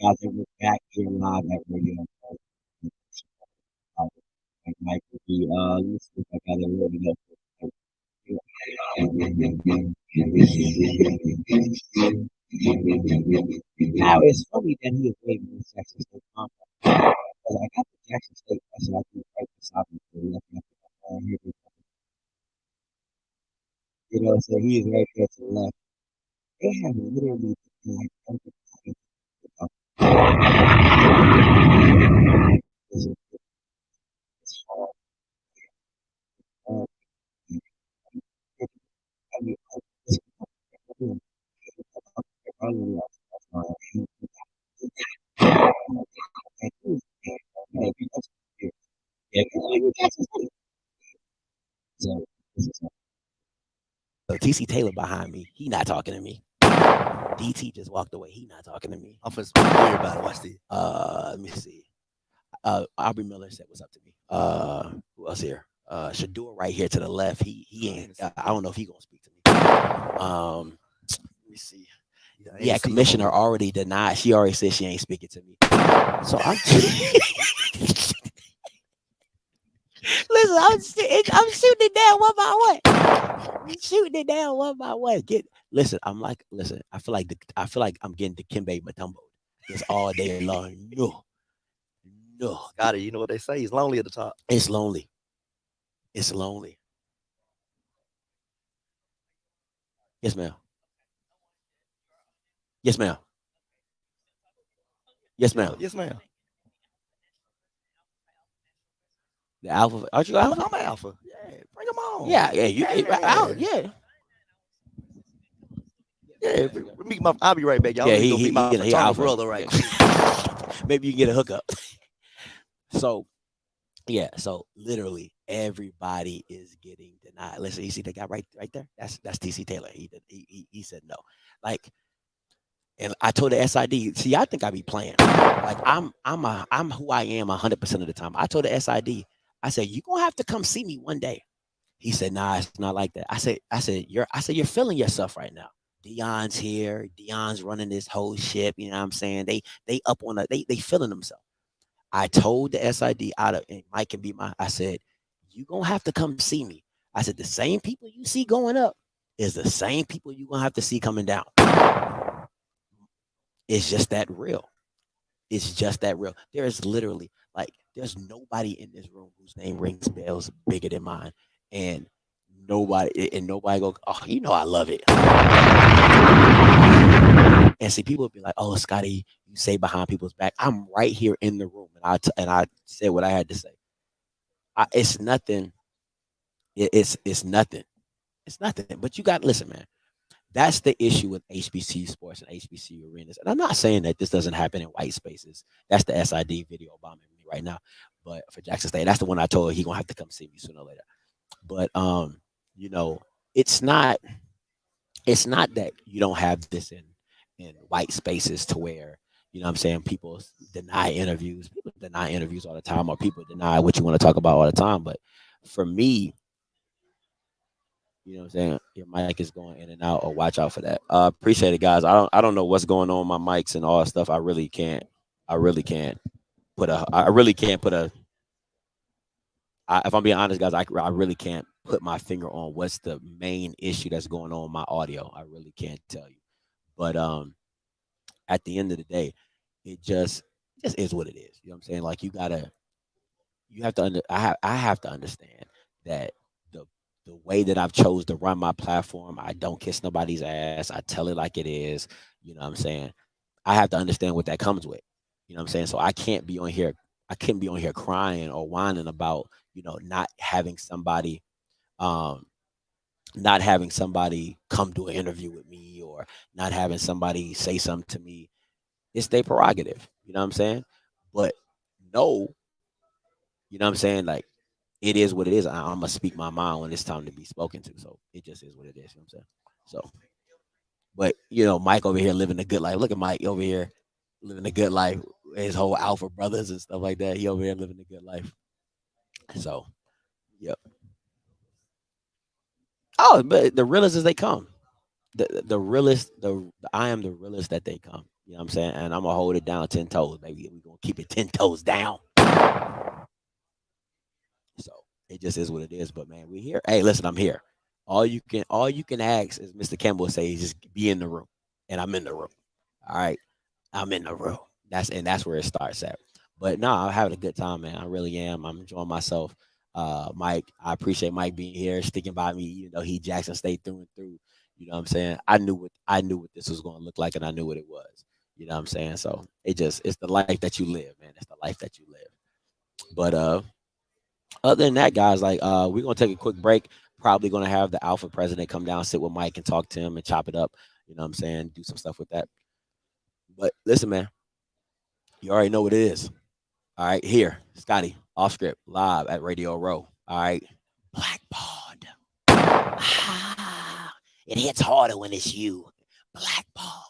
A: guys that we're back here live at Radio. Like Mike would be, let me see if I got it loaded up. Now it's funny that he is waiting in Jackson State Conference. Because I got the Jackson State question, I think right beside me to the left. You know, so he is right there to the left. They have literally like everybody. It's hard. I mean, it's so TC Taylor behind me, he not talking to me. DT just walked away, he not talking to me.
F: I'm finna worry about it. Watch this.
A: Let me see. Aubrey Miller said what's up to me. Who else here? Shador right here to the left. He ain't. I don't know if he gonna speak to me. Let me see. Yeah, commissioner already denied. She already said she ain't speaking to me. So I'm. Listen, I'm shooting it down one by one. Shooting it down one by one. Listen. I feel like I'm getting the Kimbe Mutombo. It's all day long. No.
F: Scotty, you know what they say? He's lonely at the top.
A: It's lonely. It's lonely. Yes, ma'am. Yes, ma'am. Yes, ma'am.
F: Yes, ma'am.
A: The alpha. Aren't you alpha?
F: I'm alpha. Yeah, bring them on.
A: Yeah.
F: Yeah, I'll be right back. Y'all
A: Yeah,
F: he my
A: he alpha.
F: brother, right?
A: Maybe you can get a hookup. So, yeah. So literally everybody is getting denied. Listen, you see the guy right there? That's TC Taylor. He said no. Like, and I told the SID. See, I think I be playing. Like I'm who I am 100% of the time. I told the SID. I said you gonna have to come see me one day. He said, "Nah, it's not like that." I said you're feeling yourself right now. Dion's here. Dion's running this whole ship. You know what I'm saying? They up on they feeling themselves. I told the SID and Mike can be I said, you gonna have to come see me. I said the same people you see going up is the same people you gonna have to see coming down. It's just that real. It's just that real. There is literally there's nobody in this room whose name rings bells bigger than mine, and nobody go, oh, you know I love it. And see, people would be like, oh, Scotty, you say behind people's back. I'm right here in the room, and I said what I had to say. It's nothing. It's nothing. It's nothing. But you got listen, man. That's the issue with HBCU sports and HBCU arenas. And I'm not saying that this doesn't happen in white spaces. That's the SID video bombing me right now. But for Jackson State, that's the one I told he gonna have to come see me sooner or later. But you know, it's not that you don't have this in white spaces to where, you know what I'm saying, people deny interviews. People deny interviews all the time, or people deny what you want to talk about all the time. But for me, you know what I'm saying, your mic is going in and out, or watch out for that. Appreciate it, guys. I don't know what's going on with my mics and all that stuff. I really can't put a if I'm being honest, guys, I really can't put my finger on what's the main issue that's going on with my audio. I really can't tell you. But at the end of the day, it just is what it is. You know what I'm saying? Like I have to understand that the way that I've chose to run my platform, I don't kiss nobody's ass. I tell it like it is. You know what I'm saying? I have to understand what that comes with. You know what I'm saying? So I can't be on here crying or whining about, you know, not having somebody come do an interview with me, or not having somebody say something to me. It's their prerogative. You know what I'm saying? But no, you know what I'm saying? Like, it is what it is. I'm gonna speak my mind when it's time to be spoken to. So it just is what it is. You know what I'm saying? So, but you know, Mike over here living a good life. Look at Mike over here living a good life. His whole Alpha brothers and stuff like that. He over here living a good life. So, yep. Oh, but the realest as they come. The realest. I am the realest that they come. You know what I'm saying? And I'm gonna hold it down 10 toes, baby. We're gonna keep it 10 toes down. So it just is what it is. But man, we here. Hey, listen, I'm here. All you can ask is Mr. Campbell say just be in the room. And I'm in the room. All right. I'm in the room. That's where it starts at. But no, I'm having a good time, man. I really am. I'm enjoying myself. Mike, I appreciate Mike being here, sticking by me, even though he Jackson State through and through. You know what I'm saying? I knew what this was going to look like, and I knew what it was. You know what I'm saying? So it's the life that you live, man. It's the life that you live. But other than that, guys, like we're gonna take a quick break. Probably gonna have the Alpha president come down, sit with Mike, and talk to him and chop it up. You know what I'm saying? Do some stuff with that. But listen, man, you already know what it is. All right, here, Scotty, off script, live at Radio Row. All right, Blackballed. Ah, it hits harder when it's you. Blackballed.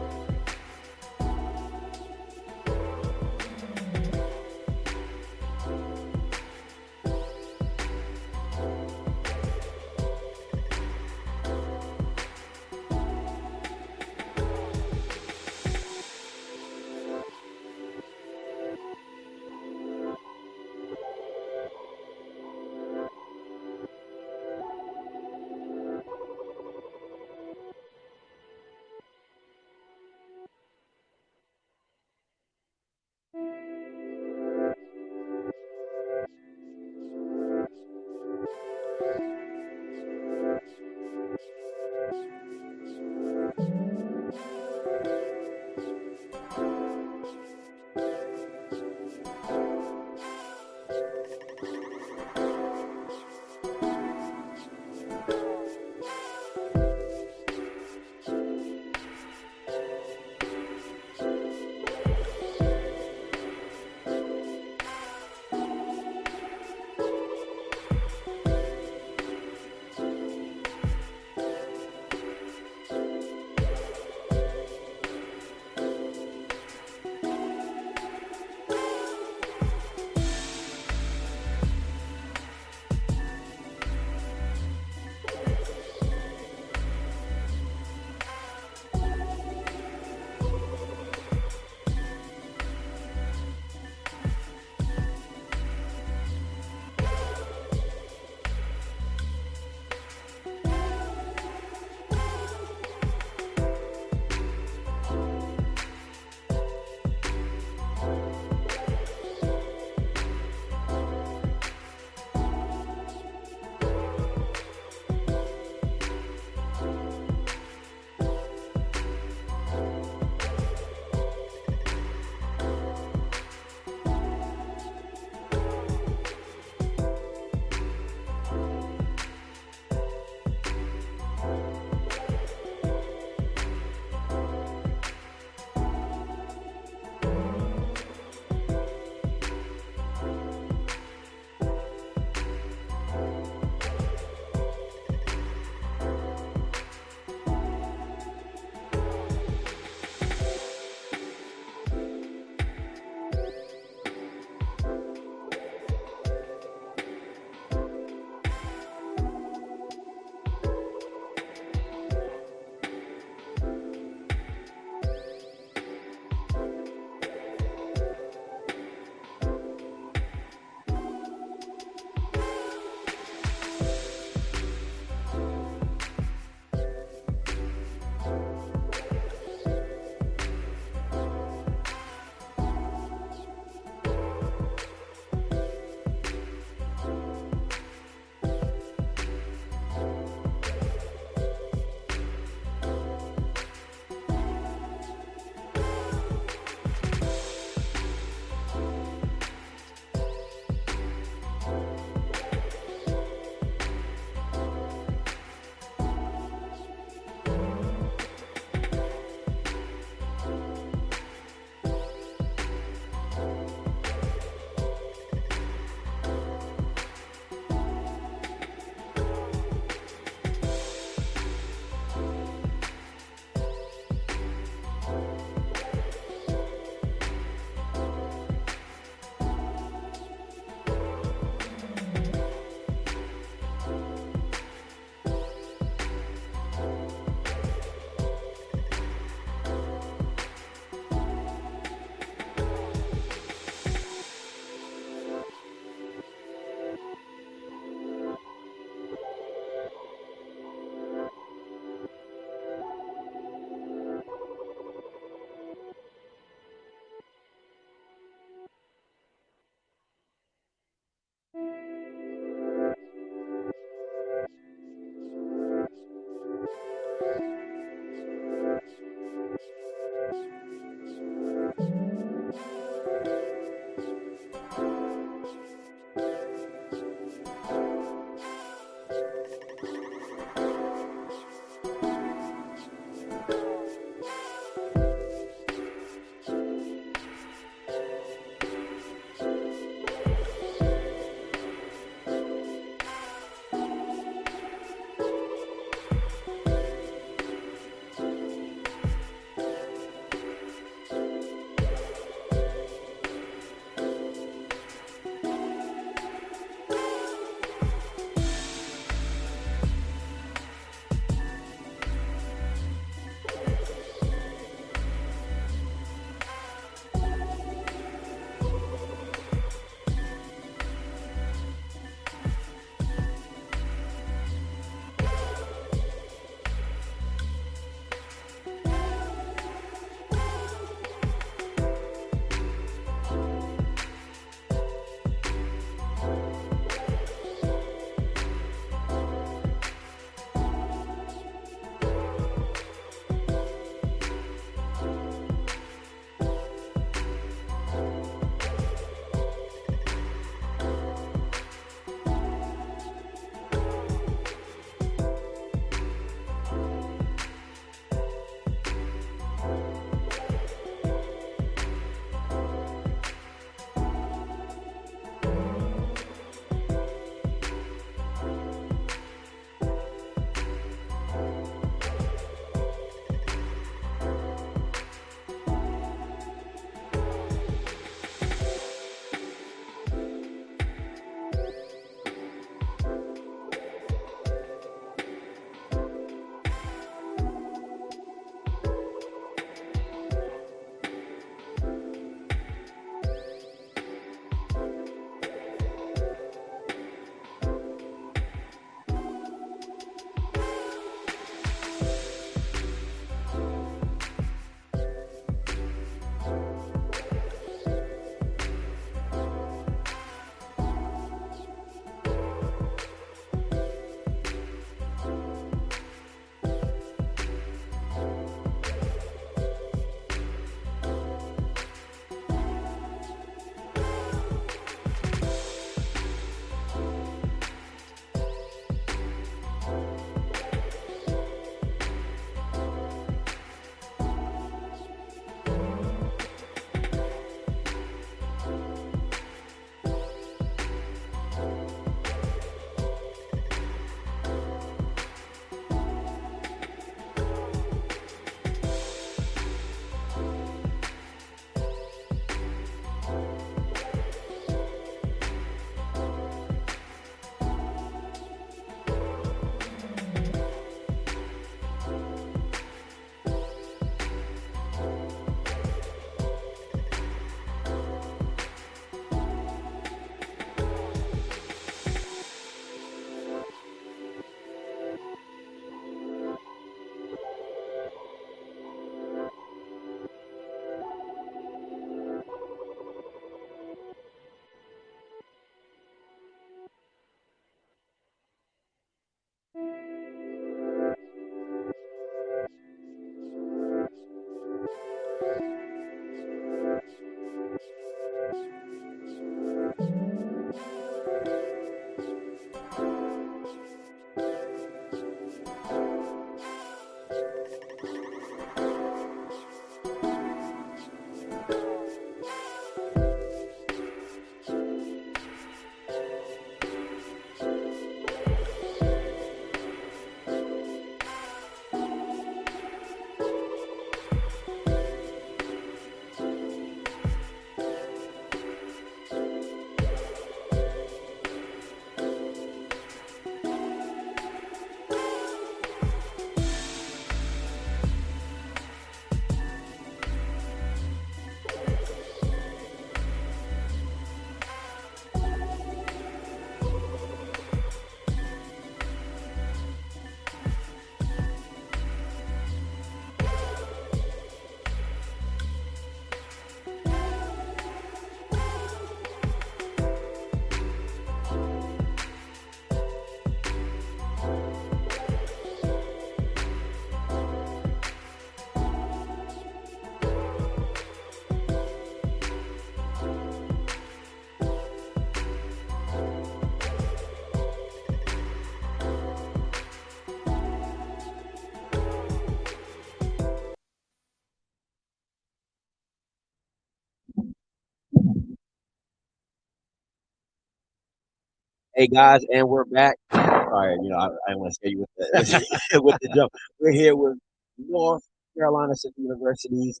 A: Hey guys, and we're back. Sorry, I didn't want to scare you with the with the jump. We're here with North Carolina State University's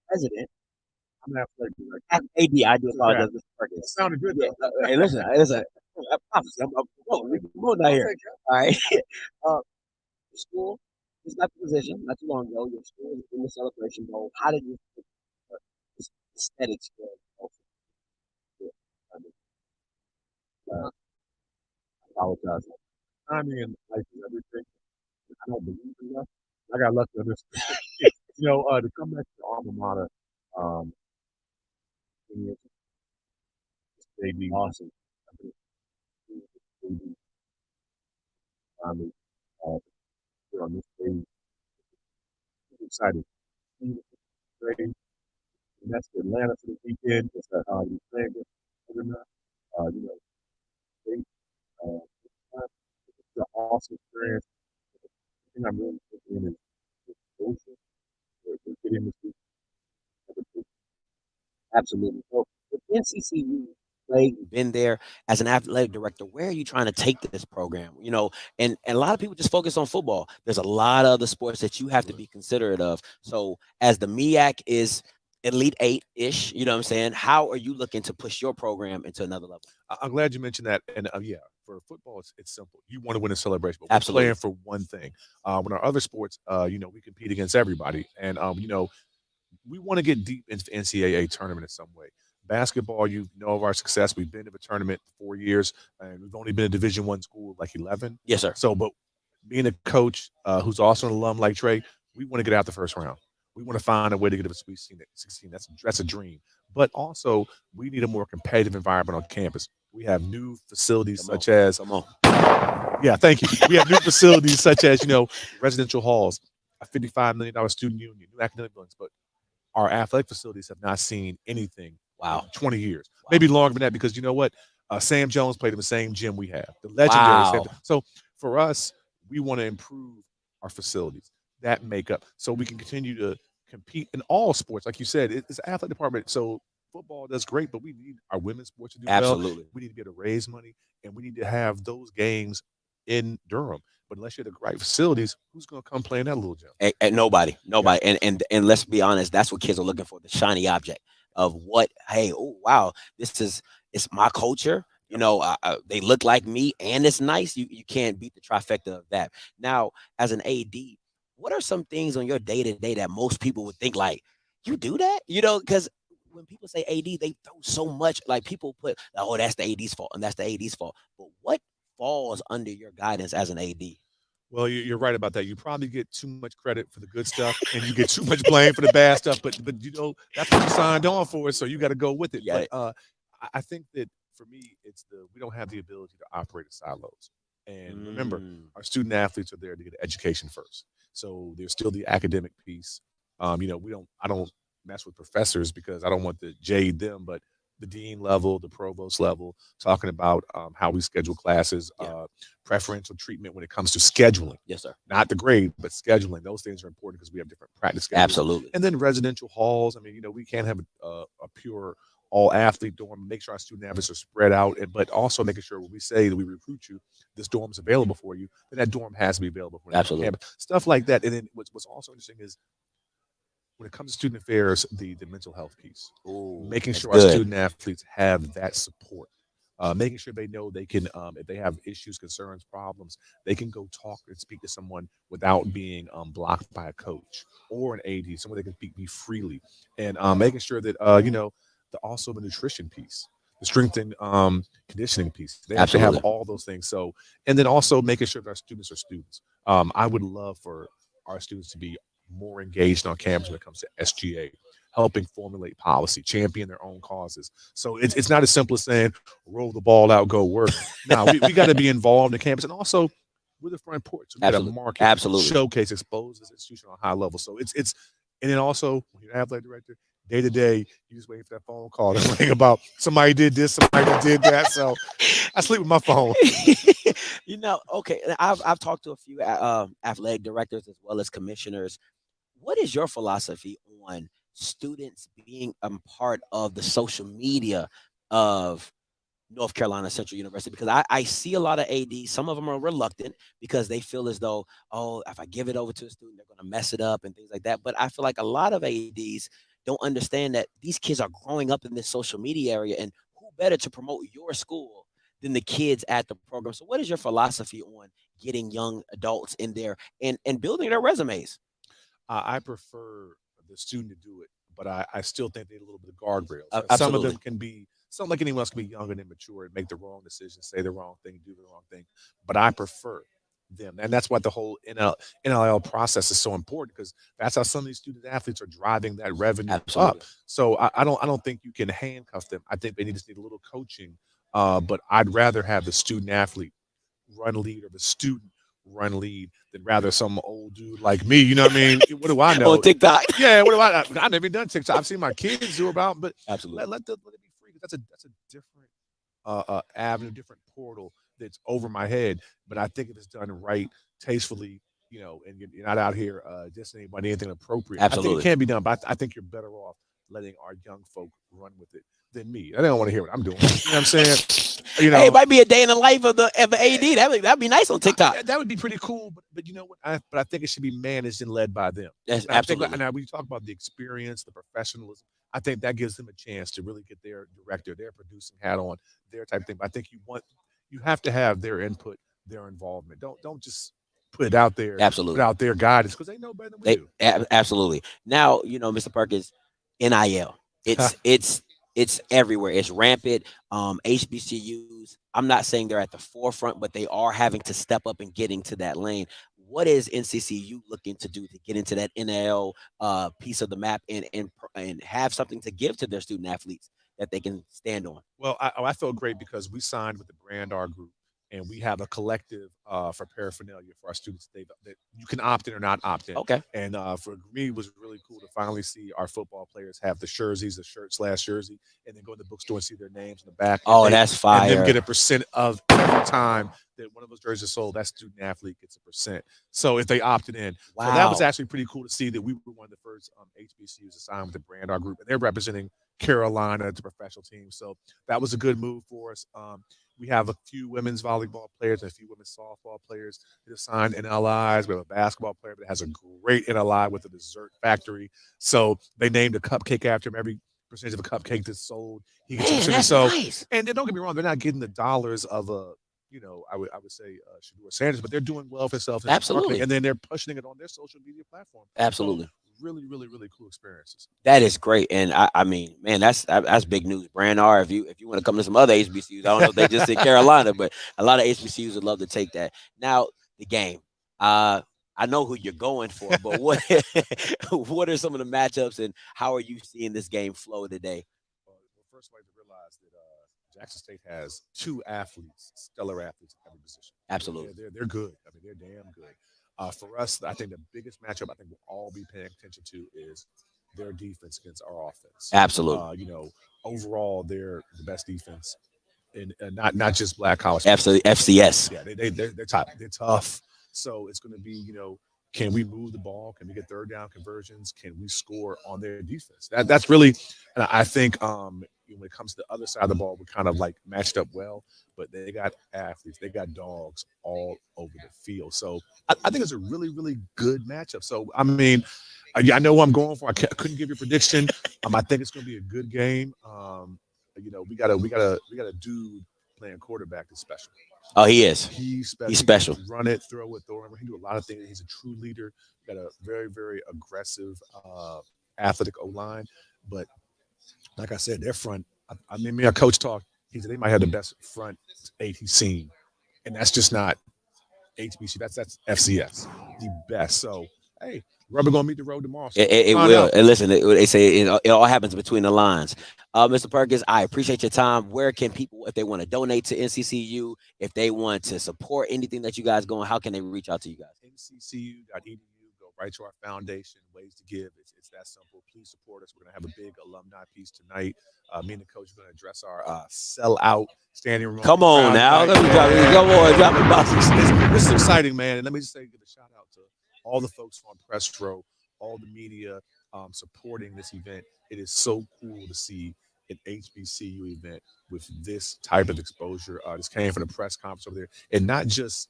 A: president. I'm not AD. I do apologize, Mr. Perkins.
E: Sounded good
A: Yeah,
E: though.
A: hey, listen. Prophecy. I'm not here. All right. The school just got the position not too long ago. Your school is in the celebration mode. How did you think this aesthetics go? I apologize.
E: Timing and life is everything. I don't believe in that. I got lucky on this. To come back to the alma mater, um, they be awesome. I mean, uh, on this stage, I'm excited. Great. And that's Atlanta for the weekend. It's the playing against they, it's an awesome experience. The thing I'm really thinking is social. We're getting this
A: Absolutely. So with NCCU played, been there as an athletic director, where are you trying to take this program? And a lot of people just focus on football. There's a lot of other sports that you have to be considerate of. So as the MEAC is Elite Eight ish, you know what I'm saying? How are you looking to push your program into another level?
H: I'm glad you mentioned that. And yeah, for football, it's simple. You want to win a celebration, but we're
A: Absolutely.
H: playing for one thing. When our other sports, we compete against everybody, and we want to get deep into the NCAA tournament in some way. Basketball, you know of our success. We've been to the tournament for 4 years, and we've only been a Division One school like 11.
A: Yes, sir.
H: So, but being a coach who's also an alum like Trey, we want to get out the first round. We want to find a way to get to the Sweet 16. That's a dream. But also, we need a more competitive environment on campus. We have new facilities such as
A: Come on.
H: yeah, thank you. We have new facilities such as residential halls, a $55 million student union, new academic buildings, but our athletic facilities have not seen anything
A: Wow.
H: in 20 years,
A: Wow.
H: maybe longer than that, because you know what? Sam Jones played in the same gym we have, the legendary Sam.
A: Wow.
H: So for us, we want to improve our facilities, that makeup, so we can continue to compete in all sports. Like you said, it's an athletic department. So football does great, but we need our women's sports to do well.
A: Absolutely.
H: We need to be able to raise money, and we need to have those games in Durham. But unless you have the right facilities, who's going to come play in that little gym?
A: Nobody. And let's be honest, that's what kids are looking for, the shiny object of what, hey, oh wow, it's my culture. They look like me and it's nice. You can't beat the trifecta of that. Now, as an AD, what are some things on your day-to-day that most people would think like, you do that? Because when people say AD, they throw so much, like people put, oh, that's the AD's fault and that's the AD's fault. But what falls under your guidance as an AD?
H: Well, you're right about that. You probably get too much credit for the good stuff, and you get too much blame for the bad stuff. But that's what you signed on for, so you got to go with it.
A: Yeah.
H: But I think that for me, we don't have the ability to operate in silos. And remember, our student athletes are there to get education first. So there's still the academic piece. I don't mess with professors because I don't want to jade them, but the dean level, the provost level, talking about how we schedule classes, preferential treatment when it comes to scheduling.
A: Yes, sir.
H: Not the grade, but scheduling. Those things are important because we have different practice schedules.
A: Absolutely.
H: And then residential halls. I mean, we can't have a pure all athlete dorm. Make sure our student athletes are spread out, but also making sure when we say that we recruit you, this dorm is available for you, then that dorm has to be available for you.
A: Absolutely.
H: Stuff like that. And then what's also interesting is when it comes to student affairs, the mental health piece, making sure our student athletes have that support, making sure they know they can, if they have issues, concerns, problems, they can go talk and speak to someone without being blocked by a coach or an AD, someone they can speak freely, and making sure that also the nutrition piece, the strength and conditioning piece, they have to have all those things. So, and then also making sure that our students are students. I would love for our students to be more engaged on campus when it comes to SGA, helping formulate policy, champion their own causes. So it's not as simple as saying, roll the ball out, go work. No, we got to be involved in campus. And also, we're the front porch. We got to market, showcase, expose this institution on a high level. So it's and then also, when you're an athletic director, day to day, you just waiting for that phone call to ring about somebody did this, somebody did that. So I sleep with my phone.
A: Okay. I've talked to a few athletic directors as well as commissioners. What is your philosophy on students being a part of the social media of North Carolina Central University, because I see a lot of ADs. Some of them are reluctant because they feel as though, oh, if I give it over to a student, they're going to mess it up and things like that. But I feel like a lot of ADs don't understand that these kids are growing up in this social media area, and who better to promote your school than the kids at the program. So, what is your philosophy on getting young adults in there and building their resumes?
H: I prefer the student to do it, but I still think they need a little bit of guardrails. Some of
A: Absolutely.
H: them can be, some like anyone else can be young and immature and make the wrong decision, say the wrong thing, do the wrong thing. But I prefer them. And that's why the whole NIL process is so important, because that's how some of these student athletes are driving that revenue
A: Absolutely.
H: up. So I don't think you can handcuff them. I think they just need a little coaching. But I'd rather have the student athlete run lead, or the student run lead, than rather some old dude like me. You know what I mean? What do I know?
A: On TikTok.
H: Yeah, what do I? I've never even done TikTok. I've seen my kids do about, but
A: Absolutely.
H: let it be free. That's a different avenue, different portal that's over my head. But I think if it's done right, tastefully, and you're not out here dissing anybody, anything appropriate. I think
A: Absolutely.
H: it can be done, but I think you're better off letting our young folk run with it than me. I don't want to hear what I'm doing. You know what I'm saying?
A: Hey, it might be a day in the life of the AD. That'd be nice on TikTok.
H: That would be pretty cool. But you know what? I think it should be managed and led by them.
A: Yes,
H: And I think,
A: absolutely.
H: and when you talk about the experience, the professionalism, I think that gives them a chance to really get their director, their producing hat on, their type of thing. But I think you have to have their input, their involvement. Don't just put it out there.
A: Absolutely.
H: Put out their guidance, because they know better than we do.
A: Absolutely. Now, Mr. Perkins, NIL. It's everywhere. It's rampant. HBCUs. I'm not saying they're at the forefront, but they are having to step up and get into that lane. What is NCCU looking to do to get into that NIL piece of the map and have something to give to their student athletes that they can stand on?
H: Well, I felt great because we signed with the Brand R Group, and we have a collective for paraphernalia for our students. That you can opt in or not opt in.
A: Okay.
H: And for me, it was really cool to finally see our football players have the jerseys, the shirt/jersey, and then go to the bookstore and see their names in the back.
A: Oh, that's fire.
H: And then get a percent of every time that one of those jerseys is sold, that student athlete gets a percent. So if they opted in.
A: Wow.
H: So that was actually pretty cool to see that we were one of the first HBCUs to sign with the Brand R Group, and they're representing Carolina, the professional team. So that was a good move for us. We have a few women's volleyball players and a few women's softball players that have signed NLIs. We have a basketball player that has a great NLI with a dessert factory. So they named a cupcake after him. Every percentage of a cupcake that's sold, he gets a percentage.
A: That's
H: So,
A: nice.
H: and don't get me wrong, they're not getting the dollars of a, I would say Shador Sanders, but they're doing well for themselves.
A: Absolutely.
H: And then they're pushing it on their social media platform.
A: Absolutely.
H: So really, really, really cool experiences.
A: That is great, and I mean, man, that's big news. Brand R, if you want to come to some other HBCUs, I don't know if they just in Carolina, but a lot of HBCUs would love to take that. Now, the game. I know who you're going for, but what what are some of the matchups, and how are you seeing this game flow today?
H: Well, first, I like to realize that Jackson State has two athletes, stellar athletes at every position.
A: Absolutely.
H: They're good. I mean, they're damn good. For us, I think the biggest matchup I think we'll all be paying attention to is their defense against our offense.
A: Absolutely.
H: Overall, they're the best defense, and not just black college.
A: Absolutely. FCS.
H: Yeah, they're top. They're tough. So it's going to be, can we move the ball? Can we get third down conversions? Can we score on their defense? That's really, and I think when it comes to the other side of the ball, we're kind of like matched up well, but they got athletes, they got dogs all over the field. So I think it's a really, really good matchup. So, I mean, I know what I'm going for. I couldn't give you a prediction. I think it's going to be a good game. We got a dude playing quarterback that's special.
A: Oh, he is.
H: He's special.
A: He's special.
H: He can run it, throw it, He do a lot of things. He's a true leader. Got a very, very aggressive, athletic O-line. But like I said, their front. I mean, me and coach talk. He said they might have the best front eight he's seen, and that's just not HBC. That's FCS, the best. So hey, rubber gonna meet the road tomorrow. So
A: It will. And listen, they say it all happens between the lines. Mr. Perkins, I appreciate your time. Where can people, if they want to donate to NCCU, if they want to support anything that you guys going, how can they reach out to you guys?
H: NCCU.edu. Go right to our foundation. Ways to give. It's that simple. Please support us. We're gonna have a big alumni piece tonight. Me and the coach are gonna address our sellout standing room.
A: Come on now. Come on, drop the box.
H: This is exciting, man. And let me just say, give a shout out to all the folks on press row, all the media supporting this event. It is so cool to see an HBCU event with this type of exposure. This came from the press conference over there, and not just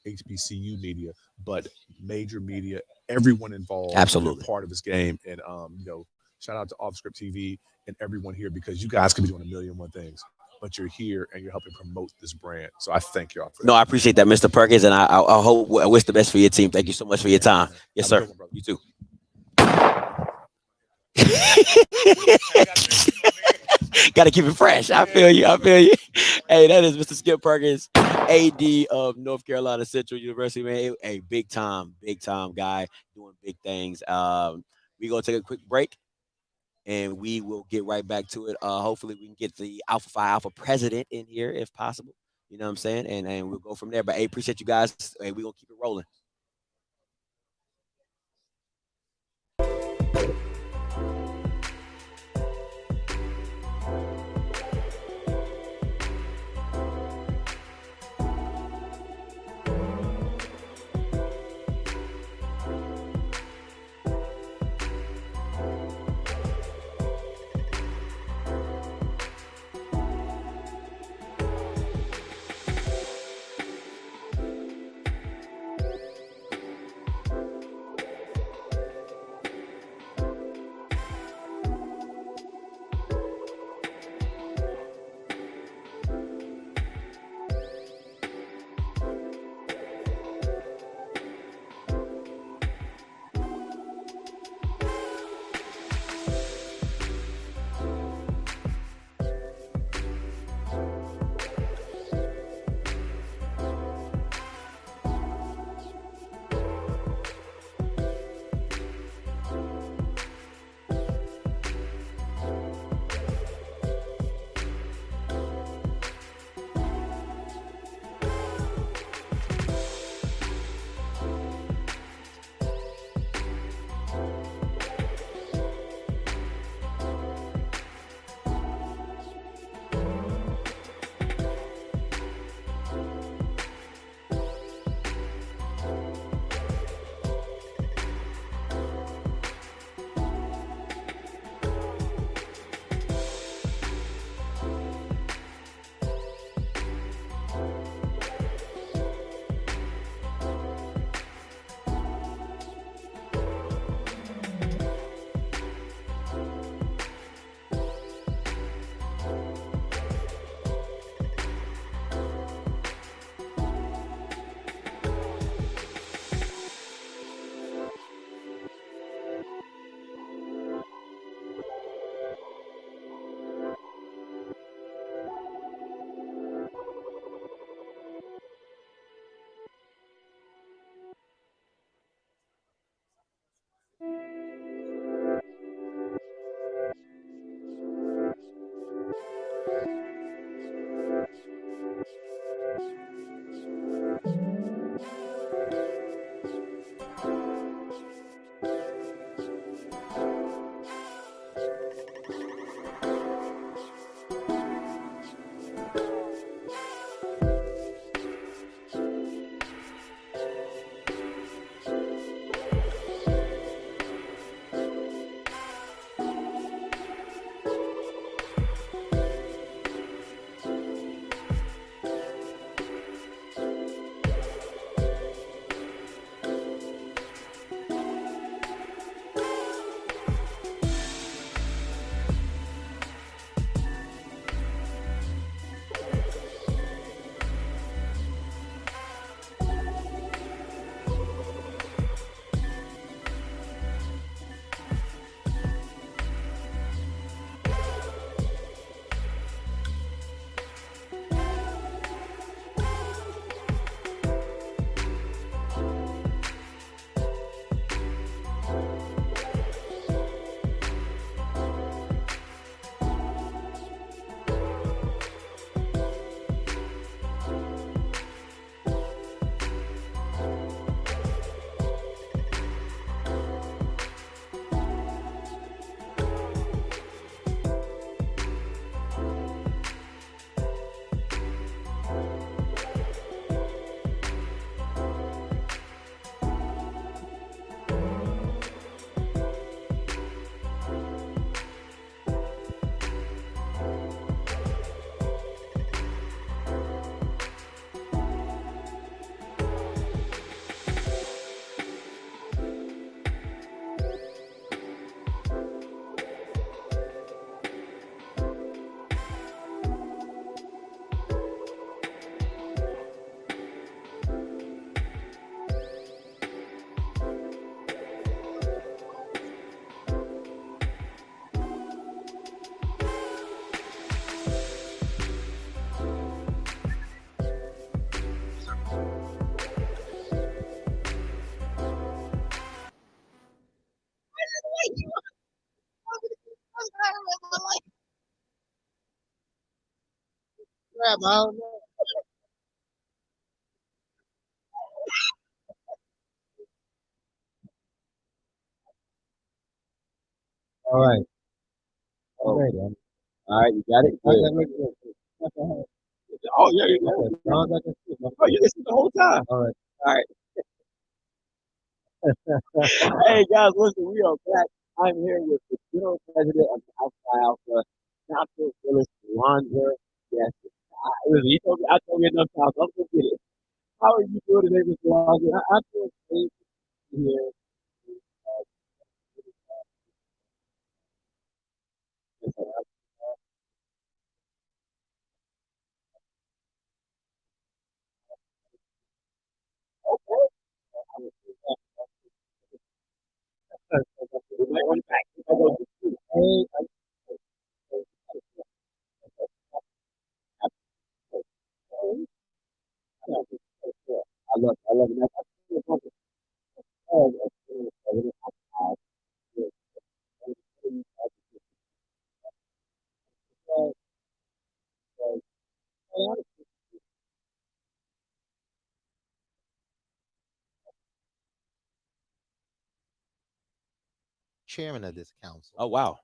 H: HBCU media, but major media, everyone involved,
A: Absolutely.
H: part of this game. And shout out to Offscript TV and everyone here, because you guys could be doing a million one things, but you're here and you're helping promote this brand. So I thank y'all for that.
A: No, I appreciate that, Mr. Perkins, and I wish the best for your team. Thank you so much for your time. Yes, sir. You too. Got to keep it fresh. I feel you. Hey, that is Mr. Skip Perkins, AD of North Carolina Central University, man. A big time guy doing big things. We gonna take a quick break, and we will get right back to it. Hopefully, we can get the Alpha Phi Alpha president in here if possible. You know what I'm saying? And we'll go from there. But hey, appreciate you guys. Hey, we gonna keep it rolling.
I: crap. I don't know. All right.
A: Oh,
I: Ready.
A: all right, you got it.
I: I
A: Good.
I: got it.
A: Oh yeah, yeah.
I: Okay. As long as I can see.
A: Oh, you listened the whole time.
I: All right.
A: All right. Hey guys, listen, we are back. I'm here with the general president of Alpha Alpha, Dr. Phyllis Lander. Yes. Listen, I told you enough times. I'm gonna get it. How are you doing today, Mr. Lander? I feel safe here. Hey, I love it.
I: Chairman of this council.
A: Oh wow,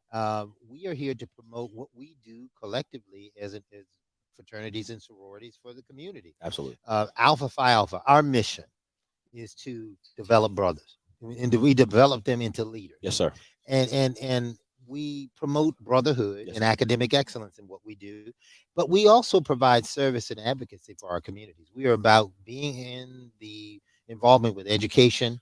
I: We are here to promote what we do collectively as fraternities and sororities for the community.
A: absolutely.
I: Alpha Phi Alpha, our mission is to develop brothers, and we develop them into leaders.
A: Yes, sir.
I: And we promote brotherhood
A: Yes,
I: and
A: sir.
I: academic excellence in what we do, but we also provide service and advocacy for our communities. We are about being in the involvement with education,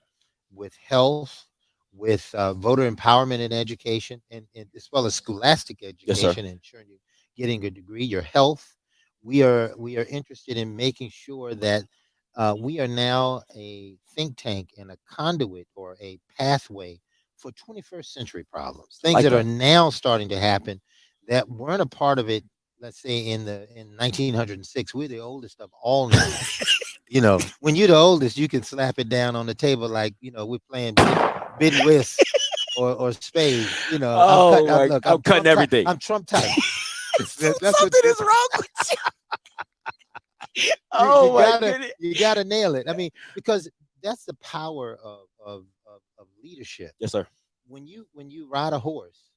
I: with health, with voter empowerment and education, and as well as scholastic
A: Yes, sir.
I: education, ensuring you getting a degree, your health. We are interested in making sure that we are now a think tank and a conduit or a pathway for 21st century problems, things
A: Like
I: that are
A: that.
I: now starting to happen that weren't a part of it. Let's say in 1906, we're the oldest of all now. When you're the oldest, you can slap it down on the table like we're playing bid whist or spades. I'm
A: Oh
I: cutting.
A: my,
I: Look,
A: I'm
I: I'm
A: cutting
I: Trump tight.
A: everything.
I: I'm Trump tight. That's what
A: Something is wrong with you.
I: you
A: Oh my
I: gotta
A: goodness.
I: you gotta nail it. I mean, because that's the power of leadership.
A: Yes, sir.
I: When you ride a horse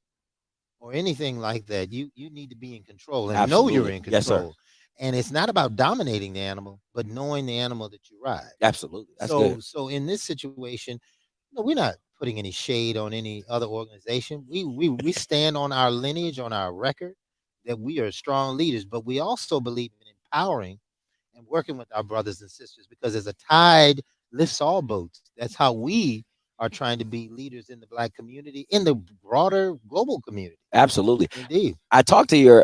I: or anything like that, you need to be in control and know you're
A: Absolutely.
I: in
A: Yes, sir.
I: control. And it's not about dominating the animal, but knowing the animal that you ride.
A: Absolutely. That's
I: So
A: good.
I: so in this situation, we're not putting any shade on any other organization. We stand on our lineage, on our record, that we are strong leaders, but we also believe in empowering and working with our brothers and sisters because as a tide lifts all boats, that's how we are trying to be leaders in the black community, in the broader global community.
A: Absolutely.
I: Indeed.
A: I talked to your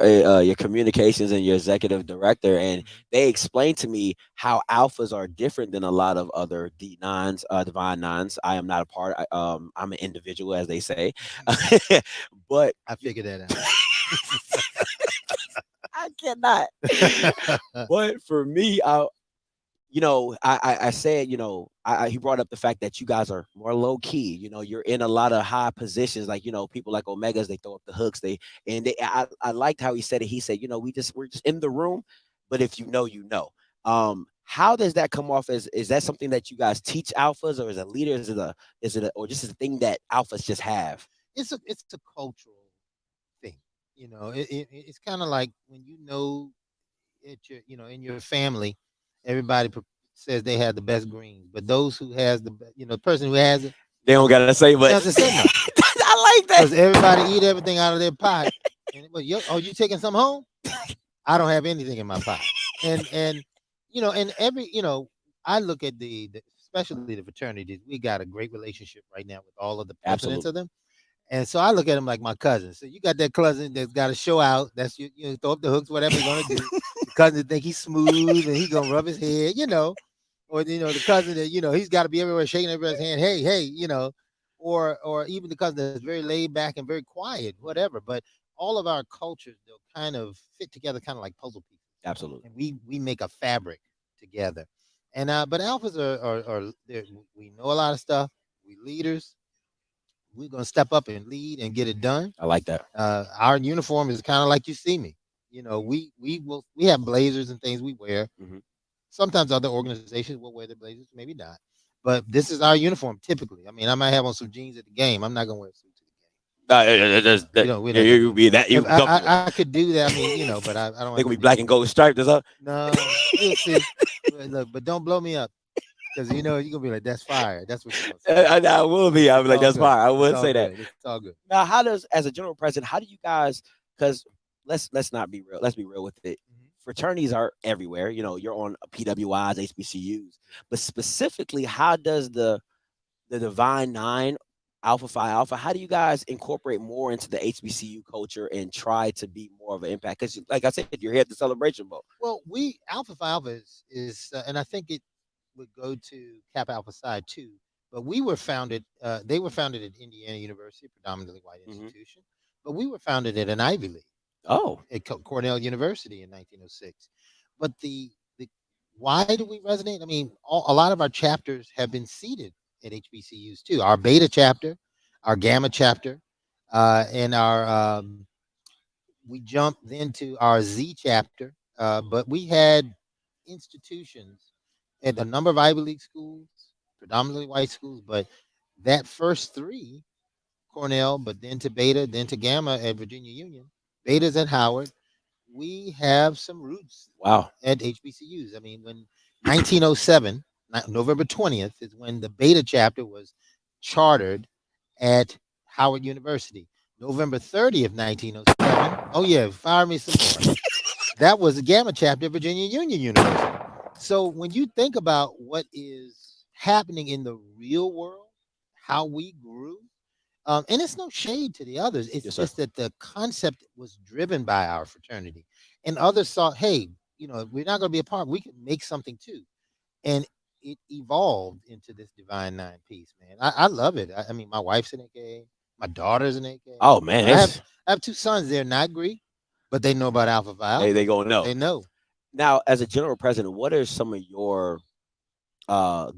A: communications and your executive director, and they explained to me how alphas are different than a lot of other D9s, divine nines. I am not a part. I'm an individual, as they say, but
I: I figured that out.
A: I cannot. But for me, I said, he brought up the fact that you guys are more low key. You're in a lot of high positions, like people like Omegas, they throw up the hooks. I liked how he said it. He said, we're just in the room, but if you know, you know. How does that come off? Is that something that you guys teach alphas, or is it leaders? Or just a thing that alphas just have?
I: It's a cultural thing. It's kind of like when in your family, everybody says they have the best greens, but those who has the person who has it,
A: They don't gotta say much.
I: doesn't say much
A: I like
I: because
A: that.
I: everybody eat everything out of their pot. You taking some home? I don't have anything in my pot. And every I look at especially the fraternities. We got a great relationship right now with all of the presidents
A: Absolutely.
I: of them. And so I look at them like my cousin. So you got that cousin that's got to show out. That's throw up the hooks, whatever you're gonna do. The cousin think he's smooth and he gonna rub his head, or the cousin that he's got to be everywhere shaking everybody's hand. Hey, hey, or even the cousin that's very laid back and very quiet, whatever. But all of our cultures they'll kind of fit together, kind of like puzzle pieces,
A: Absolutely.
I: and we make a fabric together. And but alphas we know a lot of stuff. We leaders, we're gonna step up and lead and get it done.
A: I like that.
I: Our uniform is kind of like you see me. You know, we have blazers and things we wear.
A: Mhm.
I: Sometimes other organizations will wear their blazers, maybe not. But this is our uniform typically. I mean, I might have on some jeans at the game. I'm not gonna wear a suit to the game. We're not gonna
A: You
I: do
A: be
I: that.
A: that you
I: If
A: be comfortable.
I: I could do that, I mean, you know, but I don't
A: They
I: have
A: gonna
I: to
A: be
I: do
A: black
I: that.
A: and gold striped or something.
I: No, you'll see. Look, but don't blow me up because you know you're gonna be like, "That's fire." That's what you're gonna say.
A: I will be. I'll
I: It's
A: be like,
I: all
A: that's
I: good.
A: fine. I
I: It's
A: would
I: all
A: say that.
I: good. It's all good.
A: Now, how does, as a general president, how do you guys? Because let's not be real. Let's be real with it. Fraternities are everywhere. You know, you're on PWIs, HBCUs, but specifically, how does the Divine Nine, Alpha Phi Alpha, how do you guys incorporate more into the HBCU culture and try to be more of an impact? Because, like I said, you're here at the celebration boat.
I: Well, we Alpha Phi Alpha is and I think it would go to Kappa Alpha Psi too. But we were founded. They were founded at Indiana University, a predominantly white institution. But we were founded at an Ivy League.
A: Oh,
I: At Cornell University in 1906. But the why do we resonate? I mean, a lot of our chapters have been seated at HBCUs too. Our Beta chapter, our Gamma chapter, and our we jumped then to our Z chapter. But we had institutions at a number of Ivy League schools, predominantly white schools. But that first three, Cornell, but then to Beta, then to Gamma at Virginia Union, Beta's at Howard, we have some roots
A: wow.
I: at HBCUs. I mean, when 1907, November 20th, is when the Beta chapter was chartered at Howard University. November 30th, 1907. Oh, yeah, fire me some more. That was the Gamma chapter at Virginia Union University. So when you think about what is happening in the real world, how we grew, and it's no shade to the others. It's
A: Yes, sir.
I: just that the concept was driven by our fraternity, and others thought, "Hey, you know, we're not going to be a part. We can make something too," and it evolved into this Divine Nine piece. Man, I love it. I mean, my wife's an AKA, my daughter's an AKA.
A: Oh man,
I: I have two sons. They're not Greek, but they know about Alpha Phi Alpha.
A: they gonna know.
I: They know.
A: Now, as a general president, what are some of your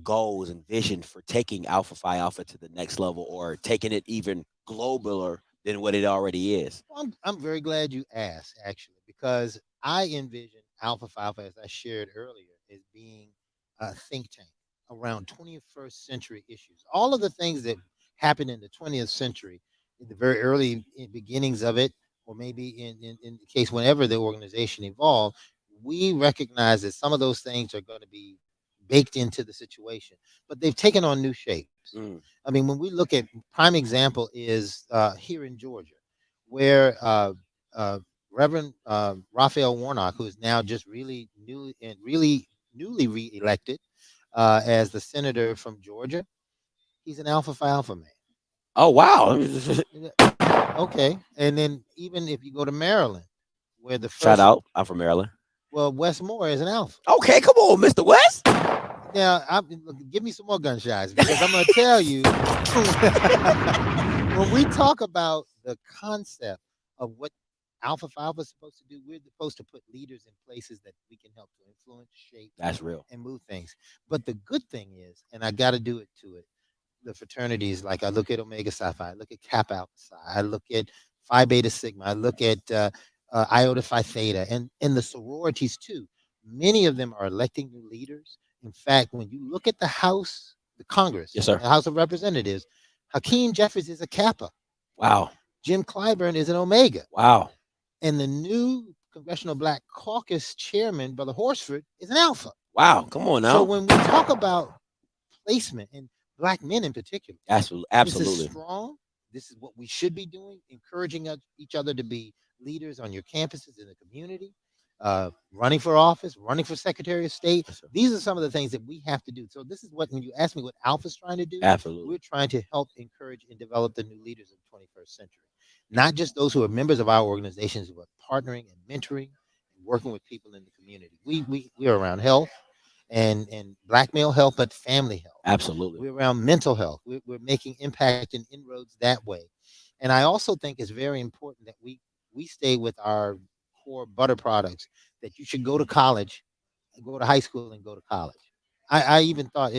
A: goals and vision for taking Alpha Phi Alpha to the next level, or taking it even globaler than what it already is?
I: Well, I'm very glad you asked, actually, because I envision Alpha Phi Alpha, as I shared earlier, as being a think tank around 21st century issues. All of the things that happened in the 20th century, in the very early beginnings of it, or maybe in the case whenever the organization evolved, we recognize that some of those things are going to be baked into the situation, but they've taken on new shapes. I mean, when we look at prime example is here in Georgia, where Reverend Raphael Warnock, who is now just really newly reelected as the senator from Georgia, he's an Alpha Phi Alpha man.
A: Oh wow!
I: Okay, and then even if you go to Maryland, where the first
A: Shout out, I'm from Maryland.
I: well, Wes Moore is an Alpha.
A: Okay, come on, Mr. West.
I: Now, give me some more gunshots because I'm going to tell you when we talk about the concept of what Alpha Phi Alpha is supposed to do, we're supposed to put leaders in places that we can help to influence, shape,
A: That's real.
I: and move things. But the good thing is, and I got to do it to it, the fraternities, like I look at Omega Psi Phi, I look at Kappa Alpha Psi, I look at Phi Beta Sigma, I look at Iota Phi Theta, and the sororities too. Many of them are electing new leaders. In fact, when you look at the House, the Congress,
A: Yes, sir.
I: the House of Representatives, Hakeem Jeffries is a Kappa.
A: Wow.
I: Jim Clyburn is an Omega.
A: Wow.
I: And the new Congressional Black Caucus chairman, Brother Horsford, is an Alpha.
A: Wow. Come on now.
I: So when we talk about placement, and Black men in particular,
A: Absolutely.
I: this
A: Absolutely.
I: is strong. This is what we should be doing, encouraging each other to be leaders on your campuses in the community, running for office, running for Secretary of State.
A: Yes, sir.
I: These are some of the things that we have to do. So this is what, when you ask me what Alpha's trying to do,
A: Absolutely.
I: we're trying to help encourage and develop the new leaders of the 21st century. Not just those who are members of our organizations, who are partnering and mentoring and working with people in the community. We are around health and Black male health, but family health.
A: Absolutely.
I: We're around mental health. We're making impact and inroads that way. And I also think it's very important that we stay with our core butter products, that you should go to college, go to high school and go to college. I even thought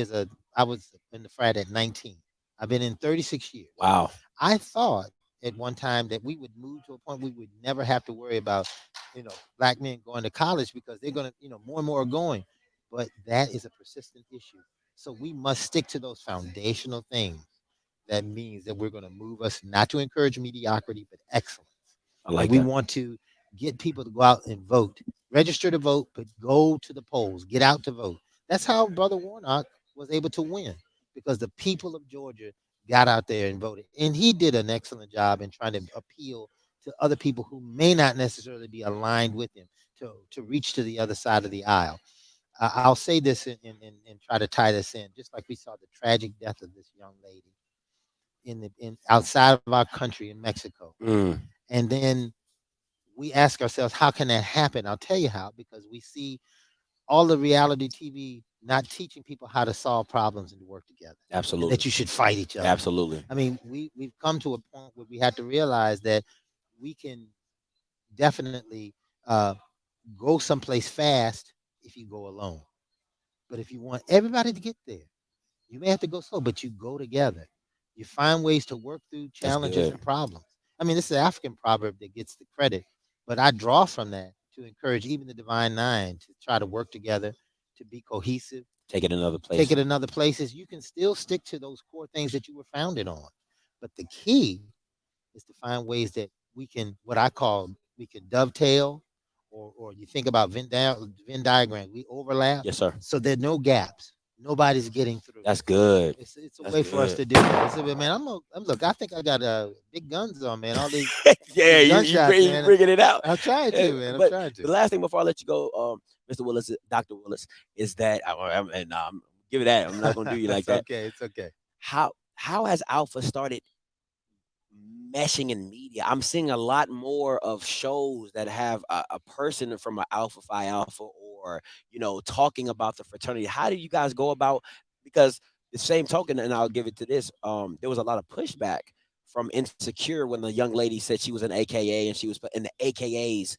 I: I was in the frat at 19. I've been in 36 years.
A: Wow.
I: I thought at one time that we would move to a point we would never have to worry about, black men going to college because they're going to, more and more are going. But that is a persistent issue. So we must stick to those foundational things. That means that we're going to move us not to encourage mediocrity, but excellence.
A: I like
I: we
A: that.
I: want to get people to go out and vote, register to vote, but go to the polls, get out to vote. That's how Brother Warnock was able to win because the people of Georgia got out there and voted. And he did an excellent job in trying to appeal to other people who may not necessarily be aligned with him to reach to the other side of the aisle. I'll say this and try to tie this in, just like we saw the tragic death of this young lady in outside of our country in Mexico. And then we ask ourselves, how can that happen? I'll tell you how, because we see all the reality TV not teaching people how to solve problems and to work together.
A: Absolutely.
I: That you should fight each other.
A: Absolutely.
I: I mean, we've come to a point where we have to realize that we can definitely go someplace fast if you go alone. But if you want everybody to get there, you may have to go slow, but you go together. You find ways to work through challenges and problems. I mean, this is an African proverb that gets the credit, but I draw from that to encourage even the Divine Nine to try to work together, to be cohesive.
A: Take it another place.
I: Take it another places. You can still stick to those core things that you were founded on. But the key is to find ways that we can, what I call, we can dovetail, or you think about Venn diagram, we overlap.
A: Yes, sir.
I: So there are no gaps. Nobody's getting through.
A: That's good.
I: It's a way for us to do that. So, man, look. I think I got big guns on, man. All these
A: yeah, you bringing it out.
I: I'm trying to, man. I'm trying to.
A: The last thing before I let you go, Mr. Willis, Dr. Willis, is that give it that. I'm not gonna do you like that.
I: Okay, it's okay.
A: How has Alpha started meshing in media? I'm seeing a lot more of shows that have a person from an Alpha Phi Alpha, or talking about the fraternity. How do you guys go about? Because the same token, and I'll give it to this. There was a lot of pushback from Insecure when the young lady said she was an AKA, and she was in the AKAs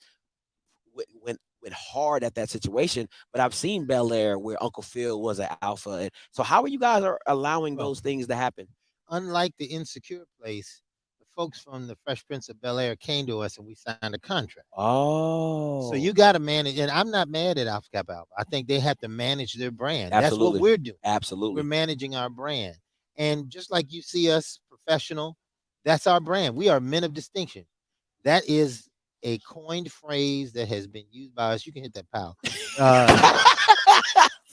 A: went hard at that situation. But I've seen Bel Air where Uncle Phil was an alpha, and so how are you guys allowing those things to happen?
I: Unlike the Insecure place, the folks from the Fresh Prince of Bel Air came to us and we signed a contract.
A: Oh,
I: so you got to manage, and I'm not mad at Alpha Kappa Alpha. I think they have to manage their brand.
A: Absolutely.
I: That's what we're doing.
A: Absolutely,
I: we're managing our brand, and just like you see us professional, that's our brand. We are men of distinction. That is a coined phrase that has been used by us. You can hit that, pal.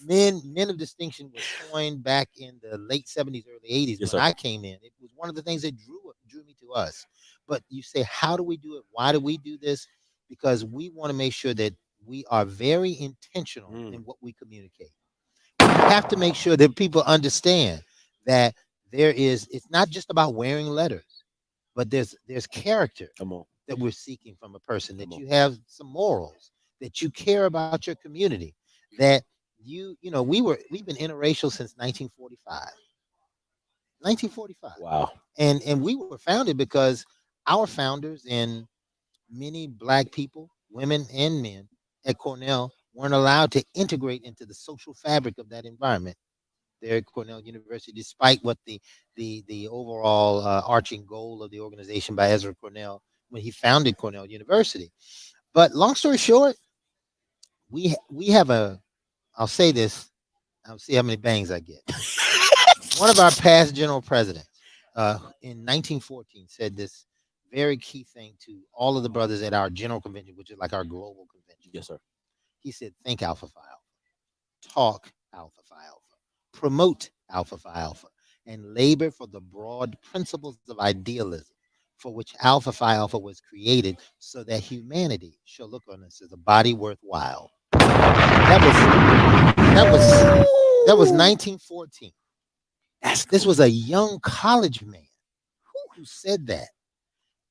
I: Men of distinction was coined back in the late 70s, early 80s.
A: Yes,
I: when
A: sir.
I: I came in, it was one of the things that drew me to us. But you say, how do we do it? Why do we do this? Because we want to make sure that we are very intentional in what we communicate. We have to make sure that people understand that it's not just about wearing letters, but there's character.
A: Come on.
I: That we're seeking from a person, that you have some morals, that you care about your community, that we've been interracial since 1945. 1945.
A: Wow.
I: And we were founded because our founders and many Black people, women and men at Cornell weren't allowed to integrate into the social fabric of that environment there at Cornell University, despite what the overall arching goal of the organization by Ezra Cornell when he founded Cornell University. But long story short, we have I'll say this, I'll see how many bangs I get. One of our past general presidents in 1914 said this very key thing to all of the brothers at our general convention, which is like our global convention.
A: Yes, sir.
I: He said, think Alpha Phi Alpha, talk Alpha Phi Alpha, promote Alpha Phi Alpha, and labor for the broad principles of idealism for which Alpha Phi Alpha was created, so that humanity shall look on us as a body worthwhile. That was 1914. This was a young college man who said that.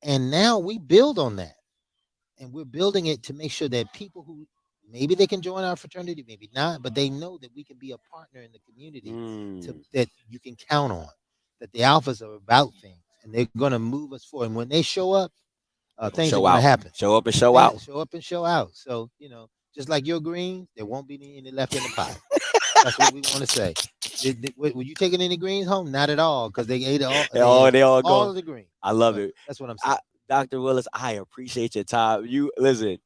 I: And now we build on that. And we're building it to make sure that people who maybe they can join our fraternity, maybe not, but they know that we can be a partner in the community that you can count on, that the alphas are about things and they're going to move us forward. And when they show up, things are going to happen.
A: Show up and show out.
I: Show up and show out. So, just like your green, there won't be any left in the pot. That's what we want to say. Were you taking any greens home? Not at all, because they ate all.
A: They all
I: all
A: go.
I: of the greens.
A: I love it.
I: That's what I'm saying.
A: Dr. Willis, I appreciate your time. You listen.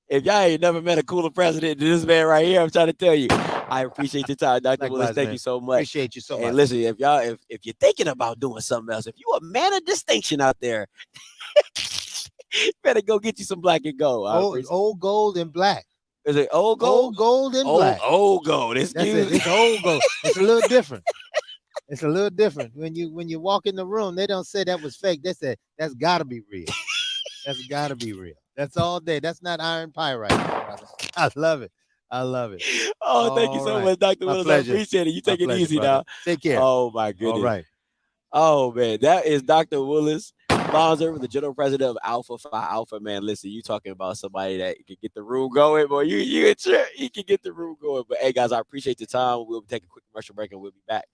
A: If y'all ain't never met a cooler president than this man right here, I'm trying to tell you, I appreciate your time, Dr.
I: Likewise,
A: Willis. Thank
I: man.
A: you so much.
I: Appreciate you so much.
A: And listen, if you're thinking about doing something else, if you a man of distinction out there, better go get you some black and gold.
I: Old gold and black.
A: Is it old gold?
I: Old gold and black.
A: Old gold.
I: That's it. It's old gold. It's a little different. It's a little different. When you walk in the room, they don't say that was fake. They say that's gotta be real. That's gotta be real. That's all day. That's not iron pyrite, brother. I love it. I love it.
A: Oh, thank you so much, Dr. Willis.
I: Pleasure.
A: I appreciate it. You take it easy
I: brother.
A: now.
I: Take care.
A: Oh my goodness.
I: All right.
A: Oh man, that is Dr. Willis Bonser, the general president of Alpha Phi Alpha. Man, listen, you talking about somebody that can get the room going, boy. You can get the room going. But hey, guys, I appreciate the time. We'll take a quick commercial break and we'll be back.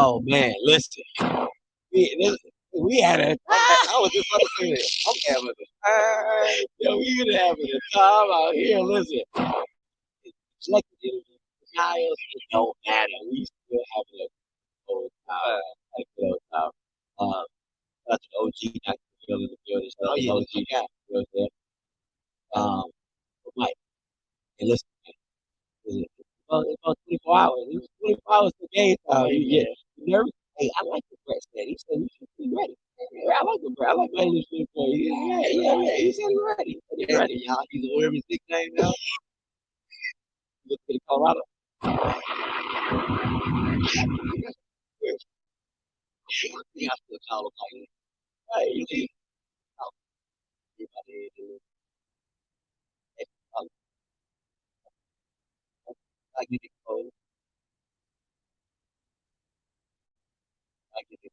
A: Oh man, listen. We had a. I was just about to say that. I'm having a time. Yo, we having a time out here. Listen, collectively, Niles, it don't matter. We still having a good time. Like good time. That's an OG, not the building. Oh yeah, OG, yeah. You know but Mike, and listen, man, it's about 24 hours. It was 24 hours for game time. Yeah, you nervous? Hey, I like the Brett said. He said you should be ready. I like the Brett. I like my English for you. Yeah. He said he's ready. He's ready, y'all. He's wearing his nickname now. Look to the Colorado. Yeah, I still call him like, hey, you see, everybody do it. I get it cold. I get it.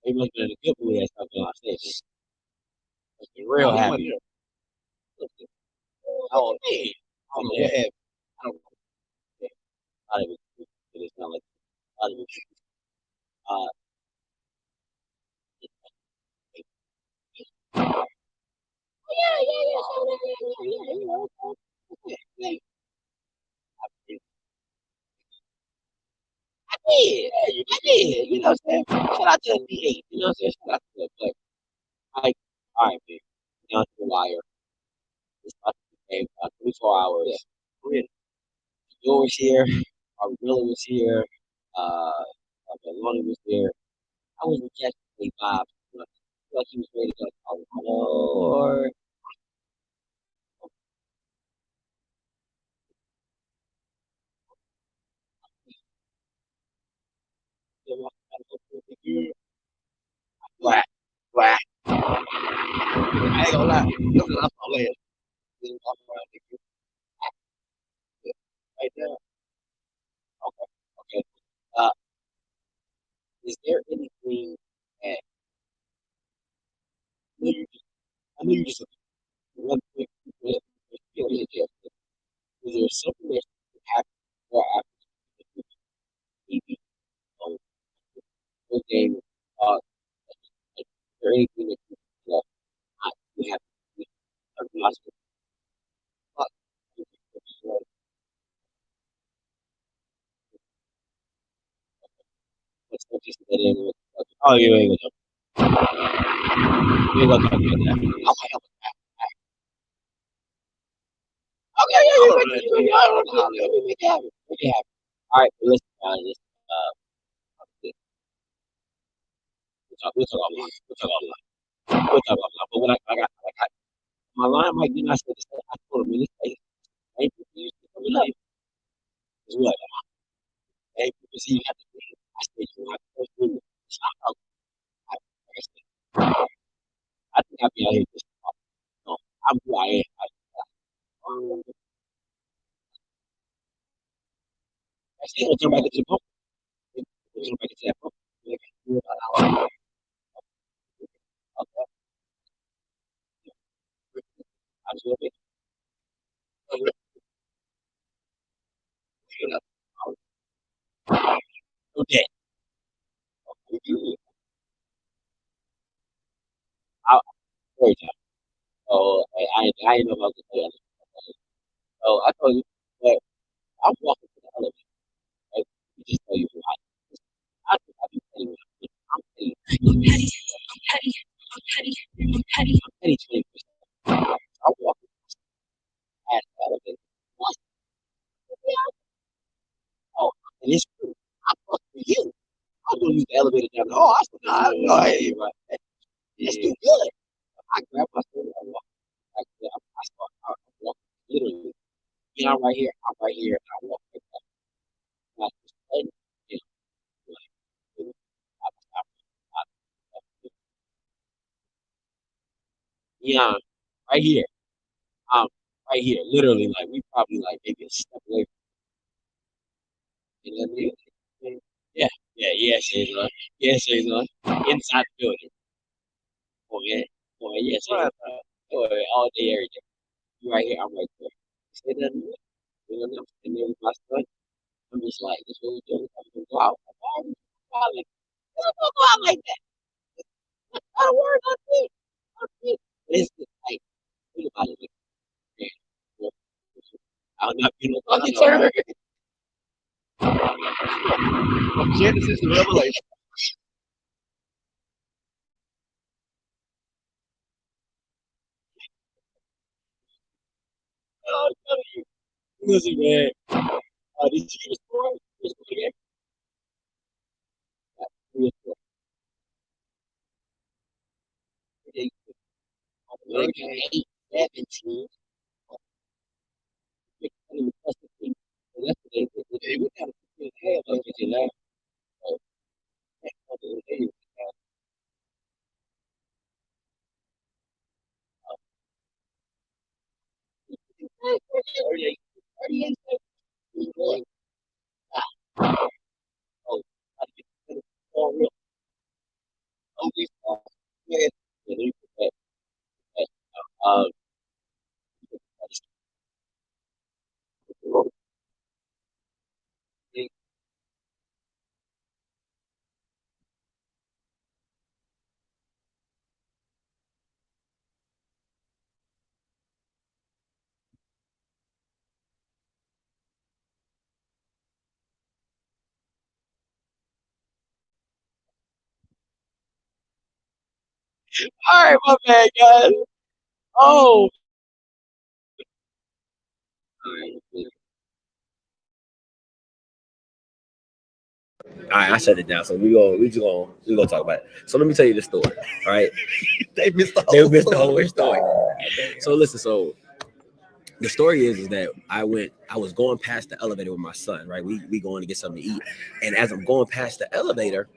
A: They looking at a good movie that's something on stage. Real happy. Oh man, I don't know what happened. I don't know. I don't even. It's not like I don't even. Uh, yeah. I did. You know what I'm saying? Shout out to the D8. You know what I'm saying? Shout out to the player. Like, all right, man. Down to the wire. It's about to be game. 24 hours. Yeah. Joe was here. Arvilla was here. Lonnie was here. I was rejecting Bob. I feel like he was ready to go. Oh, Lord. Black. Black. I ain't gonna lie. Look at my leg. Right there. Okay. Okay. Uh, is there anything that I know you just one quick is there something that happened before or after the TV game? Is there anything that you have to lost let's just get in with oh you ain't gonna talk about that. Okay, let me make it happen. Make it happen. All right, listen, guys. We'll talk offline. We'll talk offline. We'll talk offline. But what I got, my line might be not said the same. I told him, really, hey, people used to come in life. It's what? Hey, people see you have to be. I said, you have to go through it. Stop out. I think I'll be out here just, no, I'm who I am. I still gonna turn back into the pump. Turn back into that pump. Absolutely. Okay. I'll story time. Oh, I didn't know about the play. Oh, I told you, but I'm walking to the elevator. Right? You just tell you why. I be telling you, I'm petty 20%. I'm walking past the elevator. What? Oh, and it's true. I'm fucking with you. I'm gonna use the elevator down. Oh, I said, nah, I don't know. Hey, right. It's too good. I grab my phone and I walk. I walk literally. You know, I'm right here, and I walk like that. And I just, and, you know, like, yeah, right here. Um, right here, literally, like we probably like maybe a step away from it. Yeah, Shazon. Yeah, Shazon. Inside the building. Oh yeah.
J: boy, yes, sir. All day, every day. You right here, I'm right there. Say that to me. You know, I'm there with my son. I'm just like, this is what we do. I'm gonna go out. Why would you go out like that? Why would you go out like that? Not a word, nothing. Nothing. It's just like, think about it. Man, I'll not be no fucking turner. Genesis to Revelation. I'm telling you. Listen, man. Did you hear the story? The story again? The story. They- Like 8, 17. They couldn't even trust the thing. So that's what they would have to have like it now. So, that's what they would have. 38, 38, 38. Oh, I get it. All real. Oh, these are. Yeah, yeah, they put that. Um, all right, my bad, guys. Oh. All right, I shut it down. So we gonna talk about it. So let me tell you the story. All right,
F: They missed the
J: the whole story. So listen, so the story is that I was going past the elevator with my son. Right, we going to get something to eat, and as I'm going past the elevator,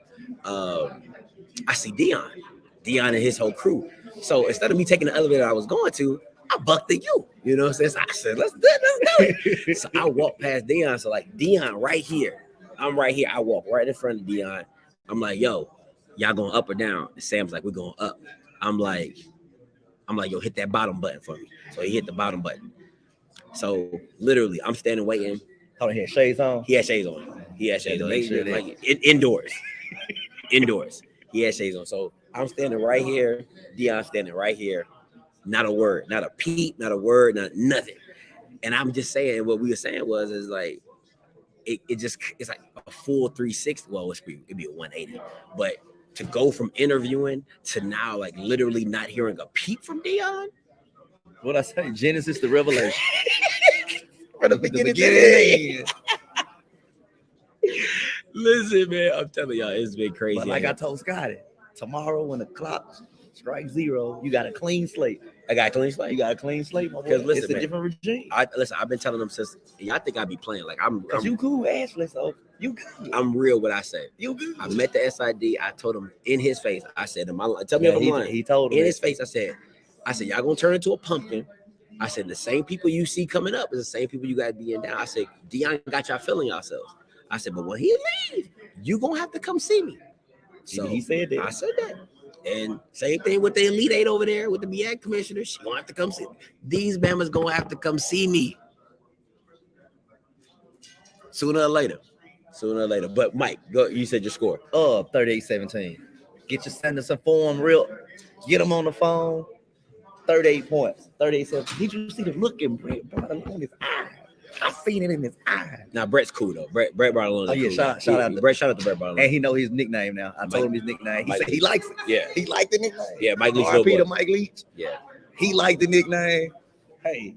J: I see Dion and his whole crew. So instead of me taking the elevator I was going to, I bucked at you. You know what I'm saying? So I said, let's do it. So I walked past Dion. So like Dion right here. I'm right here. I walk right in front of Dion. I'm like, yo, y'all going up or down? And Sam's like, we're going up. I'm like, yo, hit that bottom button for me. So he hit the bottom button. So literally, I'm standing waiting.
F: Hold on, he had shades on.
J: He had shades on. He had shades on.
F: Make sure that-
J: Like indoors. Indoors. He had shades on. So I'm standing right here. Dion's standing right here. Not a word, not a peep, not a word, not nothing. And I'm just saying what we were saying is like it's like a full 360. Well, it'd be a 180. But to go from interviewing to now like literally not hearing a peep from Dion.
F: What I say? Genesis to Revelation.
J: From the beginning to the end. Listen, man, I'm telling y'all, it's been crazy.
F: But like I told Scotty, tomorrow when the clock strikes 0, you got a clean slate.
J: I got a clean slate.
F: You got a clean slate, my boy.
J: Because listen,
F: it's a
J: man,
F: different regime.
J: I've been telling them since y'all think I be playing. Like I'm
F: you cool, Ashley. So you good.
J: I'm real what I say.
F: You good.
J: I met the SID. I told him in his face. I said, tell me if I'm lying.
F: He told him
J: in his face. I said, y'all gonna turn into a pumpkin. I said, the same people you see coming up is the same people you got being down. I said, Dion got y'all feeling yourselves. I said, but when he leave, you gonna have to come see me. So
F: he said that.
J: I said that. And same thing with the Elite 8 over there with the BAC commissioner. She gonna have to come see me. These Bammers gonna have to come see me. Sooner or later. But Mike, go. You said your score.
F: 38-17. Get your Sanderson form real. Get him on the phone. 38 points. 38-17. Did you see the look in Brett Bartolone his eye? I seen it in his eye.
J: Now Brett's cool though. Brett Bartolone.
F: Oh yeah,
J: cool.
F: shout out to
J: Brett. Shout out to Brett Bartolone.
F: And he know his nickname now. I told him his nickname. He said he likes it.
J: Yeah.
F: He liked the nickname.
J: Yeah, Mike Leach.
F: R.I.P. to Mike Leach.
J: Yeah.
F: He liked the nickname. Hey.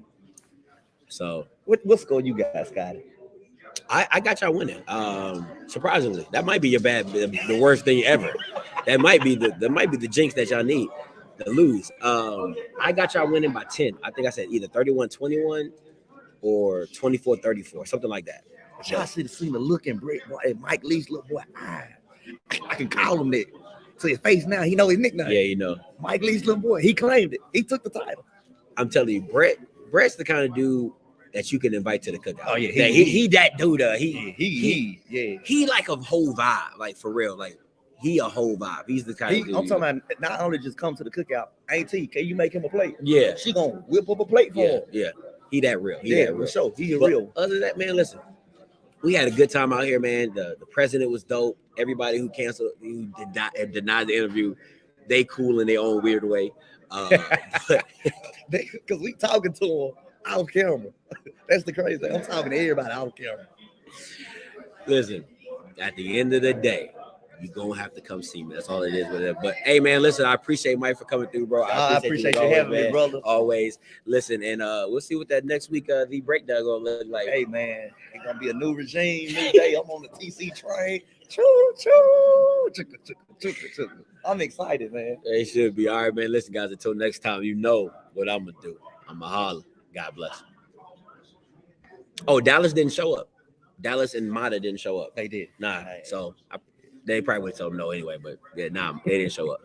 J: So
F: what score you got, Scotty?
J: I got y'all winning. Surprisingly, that might be the worst thing ever. That might be the jinx that y'all need to lose. I got y'all winning by 10. I think I said either 31-21 or 24-34, something like that.
F: Y'all should have seen the look in Mike Leach little boy eye. I can call him that. To his face now, he know his nickname.
J: Yeah, you know.
F: Mike Leach little boy, he claimed it. He took the title.
J: I'm telling you, Brett's the kind of dude that you can invite to the cookout.
F: Oh yeah,
J: he that dude. He
F: like
J: like a whole vibe, like for real. Like he a whole vibe. He's the kind of dude.
F: I'm talking about not only just come to the cookout. Auntie, can you make him a plate?
J: Yeah.
F: She gonna whip up a plate for him.
J: Yeah. He that real.
F: For sure. He
J: But
F: real.
J: other than that, man, listen. We had a good time out here, man. The president was dope. Everybody who canceled, who denied the interview, they cool in their own weird way.
F: Because we talking to him off camera. That's the crazy thing. I'm talking to everybody off camera.
J: Listen, at the end of the day, you gonna have to come see me. That's all it is with it. But hey, man, listen, I appreciate Mike for coming through, bro.
F: I appreciate you having me, brother.
J: Always. Listen, and we'll see what that next week the breakdown gonna look like.
F: Hey, man, it's gonna be a new regime, new day. I'm on the TC train. Choo choo. I'm excited, man.
J: It should be. All right, man. Listen, guys, until next time, you know what I'm gonna do. I'm gonna holler. God bless. Oh, Dallas didn't show up. Dallas and Mata didn't show up.
F: They did.
J: Nah. So they probably would tell them no anyway, but yeah, nah, they didn't show up.